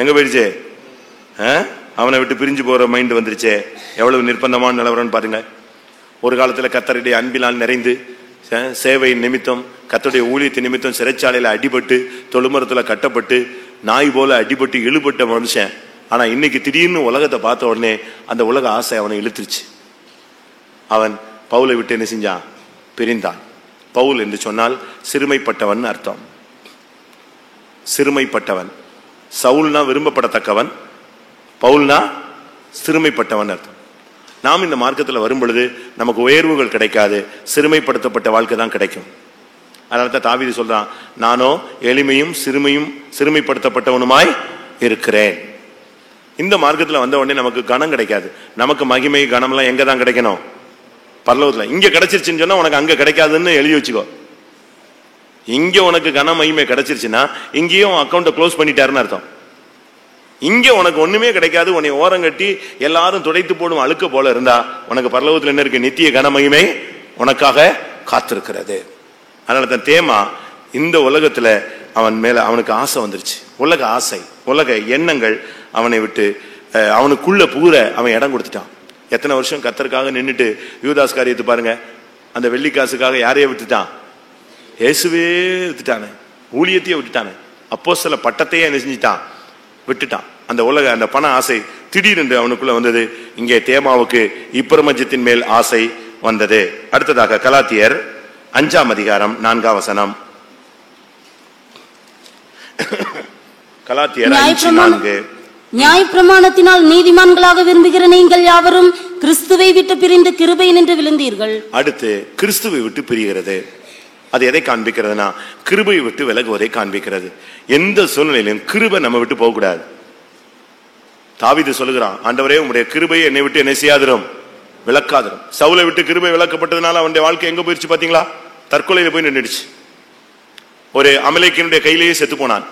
எங்க போயிடுச்சு? அவனை விட்டு பிரிஞ்சு போற மைண்ட் வந்துருச்சே. எவ்வளவு நிர்பந்தமான நிலவரம்னு பாருங்க. ஒரு காலத்துல கர்த்தருடைய அன்பினால் நிறைந்து சேவை நிமித்தம், கர்த்தருடைய ஊழியத்தின் நிமித்தம் சிறைச்சாலையில அடிபட்டு, தொழுமரத்துல கட்டப்பட்டு, நாய் போல அடிபட்டு இழுபட்ட மனுஷன். ஆனா இன்னைக்கு திடீர்னு உலகத்தை பார்த்த உடனே அந்த உலக ஆசை அவனை இழுத்துருச்சு. அவன் பவுலை விட்டு என்ன செஞ்சான்? பிரிந்தான். பவுல் என்று சொன்னால் சிறுமைப்பட்டவன் அர்த்தம். சிறுமைப்பட்டவன். சவுல்னா விரும்பப்படத்தக்கவன், பவுல்னா சிறுமைப்பட்டவன் அர்த்தம். நாம் இந்த மார்க்கத்தில் வரும் பொழுது நமக்கு உயர்வுகள் கிடைக்காது, சிறுமைப்படுத்தப்பட்ட வாழ்க்கை தான் கிடைக்கும். அதனால தாவீது சொல்றான், நானோ எளிமையும் சிறுமைப்படுத்தப்பட்டவனுமாய் இருக்கிறேன். இந்த மார்க்கத்தில் வந்த உடனே நமக்கு கனம் கிடைக்காது. நமக்கு மகிமை கனம்லாம் எங்க தான் கிடைக்கணும்? பரலோகத்தில். இங்க கிடைச்சிருச்சுன்னு சொன்னா உனக்கு அங்க கிடைக்காதுன்னு எழுதி வச்சுக்கோ. இங்க உனக்கு கன மகிமை கிடைச்சிருச்சுன்னா இங்கேயும் அக்கௌண்ட்டை க்ளோஸ் பண்ணிட்டாருன்னு அர்த்தம். இங்க உனக்கு ஒண்ணுமே கிடைக்காது, உன்னை ஓரம் கட்டி எல்லாரும் துடைத்து போடும் அழுக்க போல இருந்தா உனக்கு பரலோகத்தில் என்ன இருக்கு? நித்திய கன மகிமை உனக்காக காத்திருக்கிறது. அதனால தான் தேமா இந்த உலகத்துல அவன் மேல அவனுக்கு ஆசை வந்துருச்சு. உலக ஆசை, உலக எண்ணங்கள் அவனை விட்டு அவனுக்குள்ள பூர அவன் இடம் கொடுத்துட்டான். எத்தனை வருஷம் கர்த்தருக்காக நின்றுட்டு யூதாஸ் காரியத்தை பாருங்க. அந்த வெள்ளி காசுக்காக யாரையே விட்டுட்டான்? இயேசுவே விட்டுட்டானே, ஊழியத்தையே விட்டுட்டானே, அப்போஸ்தல பட்டத்தையே என்ன செஞ்சிட்டான்? விட்டுட்டான். அந்த உலக அந்த பண ஆசை திடீரென்று அவனுக்குள்ள வந்தது. இங்கே தேமாவுக்கு இப்பிரபஞ்சத்தின் மேல் ஆசை வந்தது. அடுத்ததாக கலாத்தியர் 5ஆம் அதிகாரம் 4ஆம் வசனம். கலாத்தியர் 5:4. நியாயப்பிரமாணத்தினால் நீதிமான்களாக விரும்புகிற நீங்கள் யாவரும் கிறிஸ்துவை விட்டு பிரிந்து கிருபை நின்று விழுந்தீர்கள். அடுத்து கிறிஸ்துவை விட்டு பிரிகிறது. அது எதை காண்பிக்கிறதுனா கிருபையை விட்டு விலகுவதை காண்பிக்கிறது. எந்த சூழ்நிலையிலும் கிருபை நம்ம விட்டு போக கூடாது. தாவீது சொல்லுகிறான், ஆண்டவரே உம்முடைய கிருபையை என்னை விட்டு என்ன செய்யாதிரும், விலக்காதிரும். சவுலை விட்டு கிருபை விலக்கப்பட்டதுனால அவனுடைய வாழ்க்கை எங்க போயிருச்சு பாத்தீங்களா? தற்கொலையில போய் நின்றுடுச்சு. ஒரு அமலேக்கியனுடைய கையிலேயே செத்து போனான்.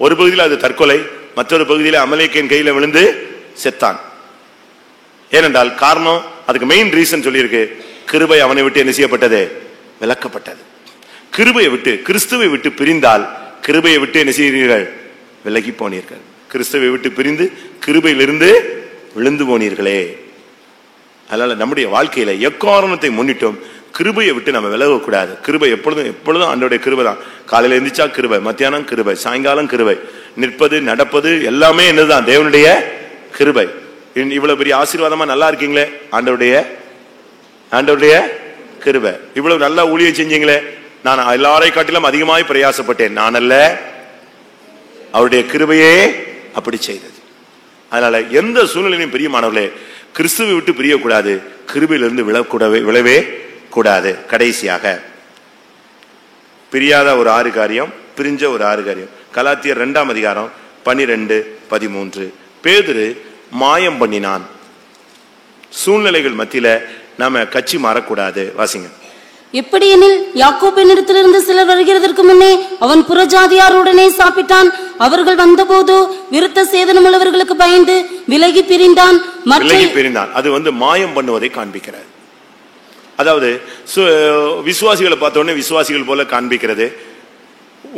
ஒரு பகுதியில் அது தற்கொலை, மற்றொரு பகுதியில் அமலேக்கியன் கையில விழுந்து செத்தான். ஏனென்றால் காரணம், அதுக்கு மெயின் ரீசன் சொல்லியிருக்கு, கிருபை அவனை விட்டு என்ன செய்யப்பட்டது, விலக்கப்பட்டது. கிருபையை விட்டு கிறிஸ்துவை விட்டு பிரிந்தால் கிருபையை விட்டு என்ன செய்கிறீர்கள், விலகி போனீர்கள். கிறிஸ்துவை விட்டு பிரிந்து கிருபையிலிருந்து விழுந்து போனீர்களே. அதனால நம்முடைய வாழ்க்கையில எக்காரணத்தை முன்னிட்டும் கிருபையை விட்டு நம்ம விலகக்கூடாது. கிருபை எப்பொழுதும் ஆண்டவருடைய கிருபை தான். காலையில எந்திரிச்சா கிருபை, மத்தியானம் கிருபை, சாயங்காலம் கிருபை, நிற்பது நடப்பது எல்லாமே என்னதான், தேவனுடைய கிருபை. இவ்வளவு பெரிய ஆசீர்வாதமா நல்லா இருக்கீங்களே, ஆண்டவருடைய கிருபை. இவ்வளவு நல்லா ஊழியம் செஞ்சீங்களே, நான் எல்லாரை காட்டிலும் அதிகமாய் பிரயாசப்பட்டேன், நான் அல்ல, அவருடைய கிருபையே அப்படி செய்தது. அதனால எந்த சூழ்நிலையும் பிரியமானவர்களே, கிறிஸ்துவை விட்டு பிரியக்கூடாது, கிருபையிலிருந்து விழவே கூடாது. கடைசியாக பிரியாத ஒரு 6 காரியம், பிரிஞ்ச ஒரு 6 காரியம். கலாத்தியர் 2ஆம் அதிகாரம் 12-13. பேதுரு மாயம் பண்ணினான். சூழ்நிலைகள் மத்தியில நாம கட்சி மாறக்கூடாது. வாசிங்க. எப்படியெனில் யாக்கோபினிடத்திலிருந்து சிலர் வருகிறதற்கு முன்னே அவன் புறஜாதியாருடனே சாப்பிட்டான். அவர்கள் வந்தபோது விருத்த சேதனம் உள்ளவர்களுக்கு பயந்து விலகி பிரிந்தான். அது மாயம் பண்ணுவதை காண்பிக்கிறார். அதாவது விசுவாசிகளை பார்த்த உடனே விசுவாசிகள் போல காண்பிக்கிறது,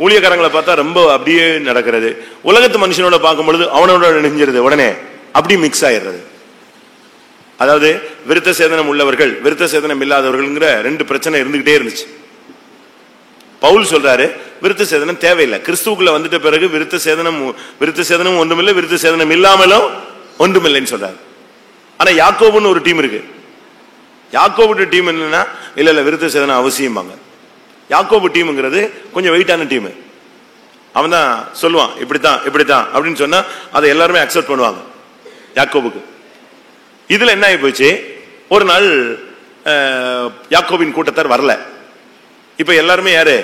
ஊழியக்காரங்களை பார்த்தா ரொம்ப அப்படியே நடக்கிறது, உலகத்து மனுஷனோட பார்க்கும் பொழுது அவனோட நெஞ்சிருது, உடனே அப்படி மிக்ஸ் ஆயிடுறது. அதாவது விருத்த சேதனம் உள்ளவர்கள், விருத்த சேதனம் இல்லாதவர்கள்ங்கிற 2 பிரச்சனை இருந்துகிட்டே இருந்துச்சு. பவுல் சொல்றாரு, விருத்த சேதனம் தேவையில்லை, கிறிஸ்துவுக்குள்ள வந்துட்ட பிறகு விருத்த சேதனம் ஒன்றுமில்லை, விருத்த சேதனம் இல்லாமலும் ஒன்றுமில்லைன்னு சொல்றாரு. ஆனா யாக்கோபுன்னு ஒரு டீம் இருக்கு. யாக்கோபு டீம் என்னன்னா, இல்ல விருத்த சேதனம் அவசியமாங்க. யாக்கோபு டீம்ங்கிறது கொஞ்சம் வெயிட்டான டீம். அவன் தான் சொல்லுவான், இப்படித்தான் அப்படின்னு சொன்னா அதை எல்லாருமே அக்செப்ட் பண்ணுவாங்க யாக்கோபுக்கு. இதுல என்ன ஆகி போச்சு, ஒரு நாள் யாக்கோபின் கூட்டத்தார் வரல. இப்ப எல்லாருமே யாரு,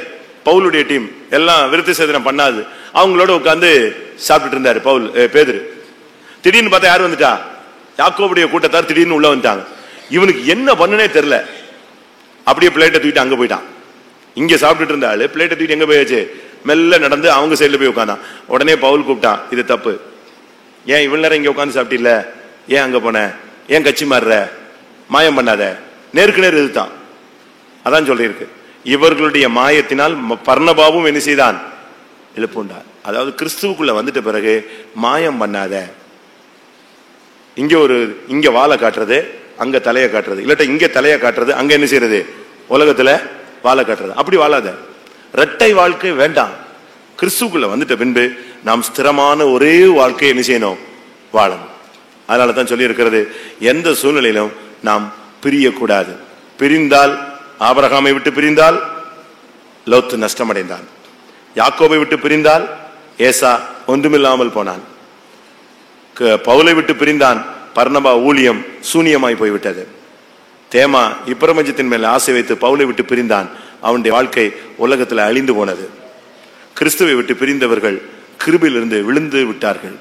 பவுலுடைய டீம், எல்லாம் விருத்த சேதனம் பண்ணாது, அவங்களோட உட்கார்ந்து சாப்பிட்டு இருந்தாரு பேதுரு. திடீர்னு பார்த்தா யாரு வந்துட்டா, யாக்கோபுடைய கூட்டத்தார் திடீர்னு உள்ள வந்துட்டாங்க. இவனுக்கு என்ன பண்ணுனே தெரியல, அப்படியே பிளேட்டை தூக்கிட்டு அங்க போயிட்டான். இங்க சாப்பிட்டுட்டு இருந்த ஆளு பிளேட்டை தூக்கிட்டு எங்க போயாச்சு, மெல்ல நடந்து அவங்க சைட்ல போய் உட்காந்தான். உடனே பவுல் கூப்பிட்டான், இது தப்பு, ஏன் இவ்வளவு நேரம் இங்க உட்காந்து சாப்பிட்டில்ல, ஏன் அங்க போன, ஏன் கட்சி மாறுற, மாயம் பண்ணாத, நேருக்கு நேர் எதிர்த்தான். அதான் சொல்லியிருக்கு, இவர்களுடைய மாயத்தினால் பர்னபாவும் என்ன செய்தான், எழுப்புண்டார். அதாவது கிறிஸ்துவுக்குள்ள வந்துட்ட பிறகு மாயம் பண்ணாத, இங்க வாழை காட்டுறது, அங்க தலையை காட்டுறது, இல்லாட்ட இங்க தலையை காட்டுறது, அங்க என்ன செய்யறது, உலகத்துல வாழை காட்டுறது, அப்படி வாழாத. இரட்டை வாழ்க்கை வேண்டாம். கிறிஸ்துவுக்குள்ள வந்துட்ட பின்பு நாம் ஸ்திரமான ஒரே வாழ்க்கையை என்ன செய்யணும், வாழணும். அதனாலதான் சொல்லி இருக்கிறது, எந்த சூழ்நிலையிலும் நாம் பிரியக்கூடாது. பிரிந்தால், ஆபிரகாமை விட்டு பிரிந்தால் லோத்து நஷ்டமடைந்தான். யாக்கோபை விட்டு பிரிந்தால் ஏசா ஒன்றுமில்லாமல் போனான். பவுலை விட்டு பிரிந்தான், பர்னபா ஊழியம் சூனியமாய் போய்விட்டது. தேமா இப்பிரபஞ்சத்தின் மேல் ஆசை வைத்து பவுலை விட்டு பிரிந்தான், அவனுடைய வாழ்க்கை உலகத்தில் அழிந்து போனது. கிறிஸ்துவை விட்டு பிரிந்தவர்கள் கிருபையிலிருந்து விழுந்து விட்டார்கள்.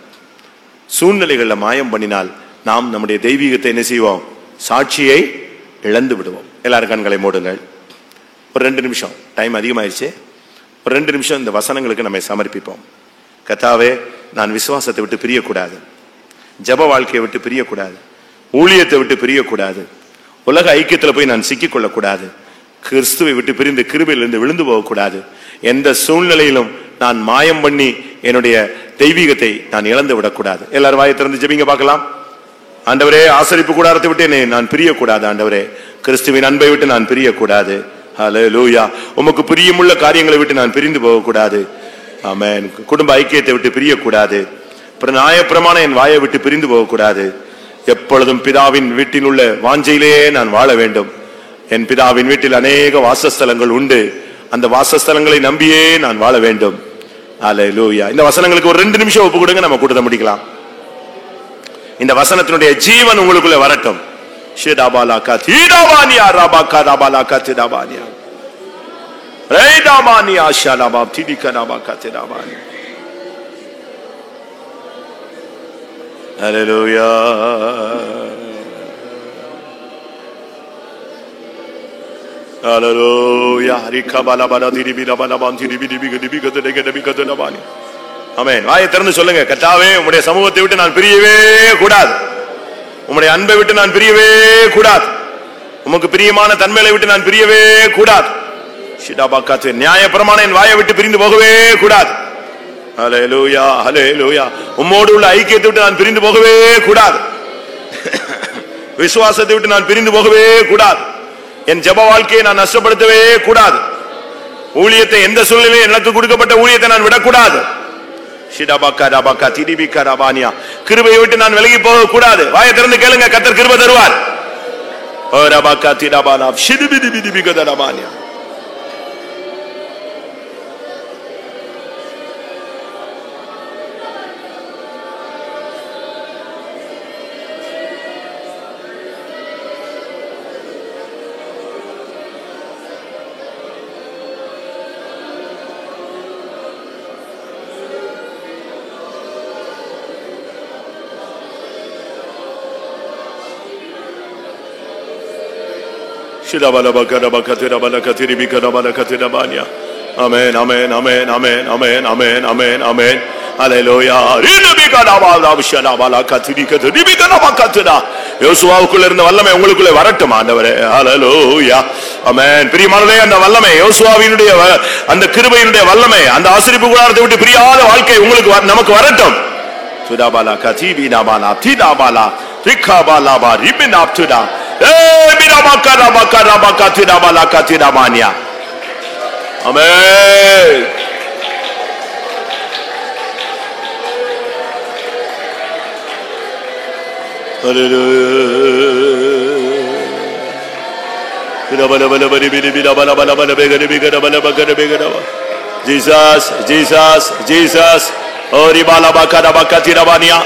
சூழ்நிலைகளில் மாயம் பண்ணினால் நாம் நம்முடைய தெய்வீகத்தை என்ன செய்வோம்? சாட்சியை இழந்து விடுவோம். எல்லாரும் கண்களை மூடுங்கள். ஒரு 2 நிமிஷம், டைம் அதிகமாயிருச்சு, ஒரு 2 நிமிஷம் இந்த வசனங்களுக்கு நம்ம சமர்ப்பிப்போம். கர்த்தாவே, நான் விசுவாசத்தை விட்டு பிரியக்கூடாது, ஜப வாழ்க்கையை விட்டு பிரியக்கூடாது, ஊழியத்தை விட்டு பிரியக்கூடாது, உலக ஐக்கியத்தில் போய் நான் சிக்கிக்கொள்ளக்கூடாது, கிறிஸ்துவை விட்டு பிரிந்து கிருபையிலிருந்து விழுந்து போகக்கூடாது. எந்த சூழ்நிலையிலும் நான் மாயம் பண்ணி என்னுடைய தெய்வீகத்தை நான் இழந்து விடக்கூடாது. எல்லாரும் வாயை திறந்து ஜெபிங்க பார்க்கலாம். ஆண்டவரே, ஆசரிப்பு கூடாரத்தை விட்டு நான் பிரியக்கூடாது. ஆண்டவரே, கிறிஸ்துவின் அன்பை விட்டு நான் பிரியக்கூடாது. ஹல்லேலூயா. உமக்கு பிரியமுள்ள காரியங்களை விட்டு நான் பிரிந்து போகக்கூடாது. ஆமென். குடும்ப ஐக்கியத்தை விட்டு பிரியக்கூடாது. நியாயப்பிரமாண என் வாயை விட்டு பிரிந்து போகக்கூடாது. எப்பொழுதும் பிதாவின் வீட்டில் உள்ள வாஞ்சையிலேயே நான் வாழ வேண்டும். என் பிதாவின் வீட்டில் அநேக வாசஸ்தலங்கள் உண்டு, அந்த வாசஸ்தலங்களை நம்பியே நான் வாழ வேண்டும். ஹல்லேலூயா. இந்த வசனங்களுக்கு ஒரு 2 நிமிஷம் ஒப்பு கொடுங்க, நம்ம கூட்டத்தை முடிக்கலாம். இந்த வசனத்தினுடைய ஜீவன் உங்களுக்குள்ள வரட்டும். ஷிடாபாலாகா தீடாபானியா ராபாகா ராபாலாகா தீடாபானியா ரேடாபானியா ஷாலாபா தீடிகனாபாகா தீடாபானியா. ஹல்லேலூயா. ஹல்லேலூயா. ரிகபாலாபாலா தீடிபிலாபாலாபாம் தீடிபிடிபிகதிபிகதிபிகதிபிகதிபானி. ஆமென். வாயை திறந்து சொல்லுங்க, கர்த்தாவே, உம்முடைய சமூகத்தை விட்டு நான் பிரியவே கூடாது, உம்முடைய அன்பை விட்டு நான் பிரியவே கூடாது, உமக்கு பிரியமான தன்மையை விட்டு நான் பிரியவே கூடாது. ஷிடாபாகாத்து நியாயப்பிரமாண என் வாயை விட்டு பிரிந்து போகவே கூடாது. ஹல்லேலூயா, ஹல்லேலூயா. உம்மோடு உள்ள ஐக்கியத்தை விட்டு நான் பிரிந்து போகவே கூடாது, விசுவாசத்தை விட்டு நான் பிரிந்து போகவே கூடாது, என் ஜெப வாழ்க்கையை நான் நஷ்டப்படுத்தவே கூடாது, ஊழியத்தை எந்த சூழ்நிலையில் எனக்கு கொடுக்கப்பட்ட ஊழியத்தை நான் விடக்கூடாது. கிருபையை விட்டு நான் விலகி போக கூடாது. வாயை திறந்து கேளுங்க, கர்த்தர் கிருபை தருவார். Amen, amen, amen, amen, amen, amen, amen, amen. Hallelujah. யோசுவாவுக்குள்ள இருந்த வல்லமை உங்களுக்குள்ளே வரட்டும் ஆண்டவரே. ஹல்லேலூயா. ஆமென். பிரியமானவர்களே, அந்த வல்லமை, யோசுவாவினுடைய அந்த கிருபையினுடைய வல்லமை, அந்த ஆசரிப்பு கூடாரத்தை விட்டு பிரியாத வாழ்க்கை உங்களுக்கு நமக்கு வரட்டும். சுடாபாலா கதீபினாபாலா தீடாபாலா ரிகாபாலாபா ரிபினாப்துடா Amen. Jesus, Jesus, Jesus. Ori bala bakara bakatira bania.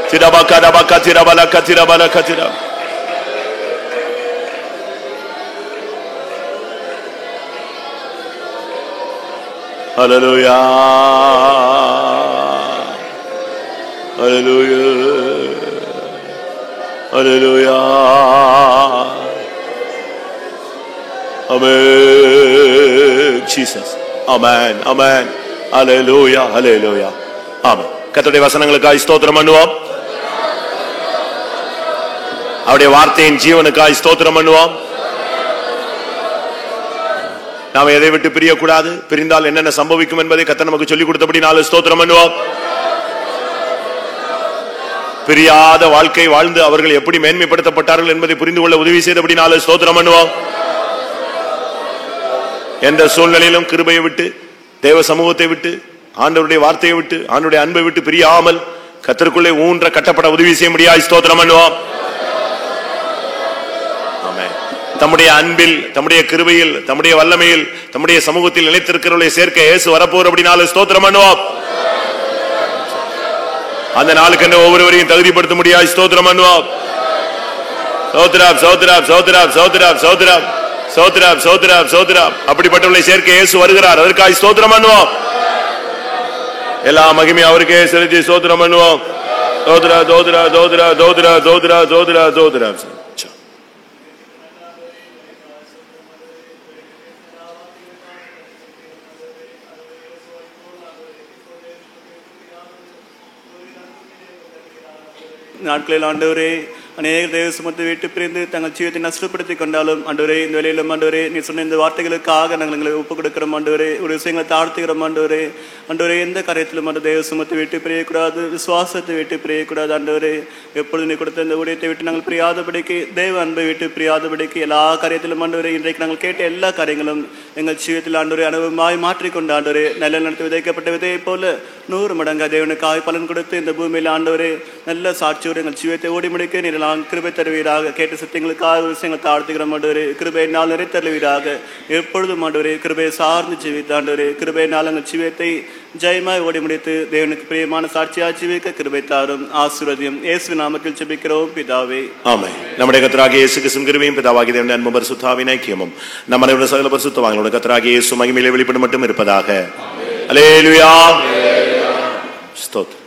Tira bakara bakatira bala katira bala katira. Hallelujah. Hallelujah. Hallelujah. Amen. Jesus. Amen. Amen. Hallelujah. Hallelujah. Amen. கர்த்தருடைய வசனங்களுக்காய் ஸ்தோத்திரம் பண்ணுவோம். அவருடைய வார்த்தையின் ஜீவனுக்காய் ஸ்தோத்திரம் பண்ணுவோம். நாம எதை விட்டு பிரியக்கூடாது, பிரிந்தால் என்னென்ன சம்பவிக்கும் என்பதை கர்த்தர் நமக்கு சொல்லிக் கொடுத்தபடி நாலு ஸ்தோத்திரம் பண்ணுவோம். பிரியாத வாழ்க்கை வாழ்ந்து அவர்கள் எப்படி மேன்மைப்படுத்தப்பட்டார்கள் என்பதை புரிந்து கொள்ள உதவி செய்தபடி நாலு ஸ்தோத்திரம் பண்ணுவோம். எந்த சூழ்நிலையிலும் கிருபையை விட்டு, தேவ சமூகத்தை விட்டு, ஆண்டவருடைய வார்த்தையை விட்டு, ஆண்டவருடைய அன்பை விட்டு பிரியாமல் கர்த்தருக்குள்ளே ஊன்ற கட்டப்பட உதவி செய்ய முடியாது. ஸ்தோத்திரம் பண்ணுவோம். தம்முடைய அன்பில், தம்முடைய கிருபையில், தம்முடைய வல்லமையில், தம்முடைய சமூகத்தில் நிலைத்திருக்கிறவர்களை சேர்க்க இயேசு வரப்போர் அப்படினால ஸ்தோத்திரம் பண்ணுவோம். அந்த நாளுக்கு ஒவ்வொருவரையும் தகுதிப்படுத்த முடியாது. ஸ்தோத்திரம் பண்ணுவோம். சோத்ராப் சோத்ராப் சோத்ராப் சோத்ராப் சோத்ராப் ஸ்தோத்திரம் ஸ்தோத்திரம் ஸ்தோத்திரம். அப்படிப்பட்டவர்களை சேர்க்க இயேசு வருகிறார். அதற்காக ஸ்தோத்திரம் பண்ணுவோம். எல்லா மகிமையும் அவருக்கே செலுத்தி ஸ்தோத்திரம் பண்ணுவோம். தோத்ரா தோத்ரா தோத்ரா தோத்ரா தோத்ரா தோத்ரா தோத்ரா. நாட்களில் ஆண்டவரே அநேக தேவ சுமத்தை விட்டு பிரிந்து தங்கள் ஜீவத்தை நஷ்டப்படுத்திக் கொண்டாலும் ஆண்டவரே, இந்த வேலையிலும் ஆண்டவரே நீ சொன்ன இந்த வார்த்தைகளுக்காக நாங்கள் எங்களை ஒப்புக் கொடுக்கிறோம் ஆண்டவரே. ஒரு விஷயங்களை தாழ்த்துகிறோம் ஆண்டவரே. ஆண்டவரே, எந்த காரியத்திலும் அந்த தேவ சுமத்தை விட்டு பிரியக்கூடாது, விசுவாசத்தை விட்டு பிரியக்கூடாது ஆண்டவரே. எப்பொழுது நீ கொடுத்த இந்த ஊழியத்தை விட்டு நாங்கள் பிரியாதபடிக்கு, தேவ அன்பை விட்டு பிரியாதபடிக்கு எல்லா காரியத்திலும் ஆண்டவரே இன்றைக்கு நாங்கள் கேட்ட எல்லா காரியங்களும் எங்கள் ஜீவத்தில் ஆண்டவரே அனுபவமாய் மாற்றிக்கொண்டு ஆண்டவரே, நல்ல நடத்தி விதைக்கப்பட்ட விதையை போல 100 மடங்கு தேவனுக்காய் பலன் கொடுத்து இந்த பூமியில் ஆண்டவரே நல்ல சாட்சியோடு எங்கள் ஜீவத்தை ஓடி முடிக்க நீ கிருபை தருவீராக. கேட்ட சத்தியங்களுக்காக விஷயங்கள் தாழ்த்துகிறோம் ஆண்டவரே. கிருபை நாள் நிறை தருவீராக. எப்பொழுதும் ஆண்டவரே கிருபையை சார்ந்து ஜீவித்த ஆண்டவரே, கிருபை நாள் எங்கள் ஜீவத்தை ஜெயமாய் ஓடி முடித்து தேவனுக்கு பிரியமான சாட்சியா ஜீவிக்க கிருபை தாரும். ஆசீர்வதியும் இயேசு நாமத்தில் ஜெபிக்கிறோம் பிதாவே, ஆமென். நம்முடைய கர்த்தராகிய இயேசு கிறிஸ்துவின் கிருபையும் பிதாவாகிய தேவனுடைய அன்பும் பரிசுத்தாவின் ஐக்கியமும் நம்ம அனைவருடைய சகல பரிசுத்தவான்களோட கர்த்தராகிய இயேசு மகிமையிலே வெளிப்படும் மட்டும் இருப்பதாக. அல்லேலூயா. ஸ்தோத்திரம்.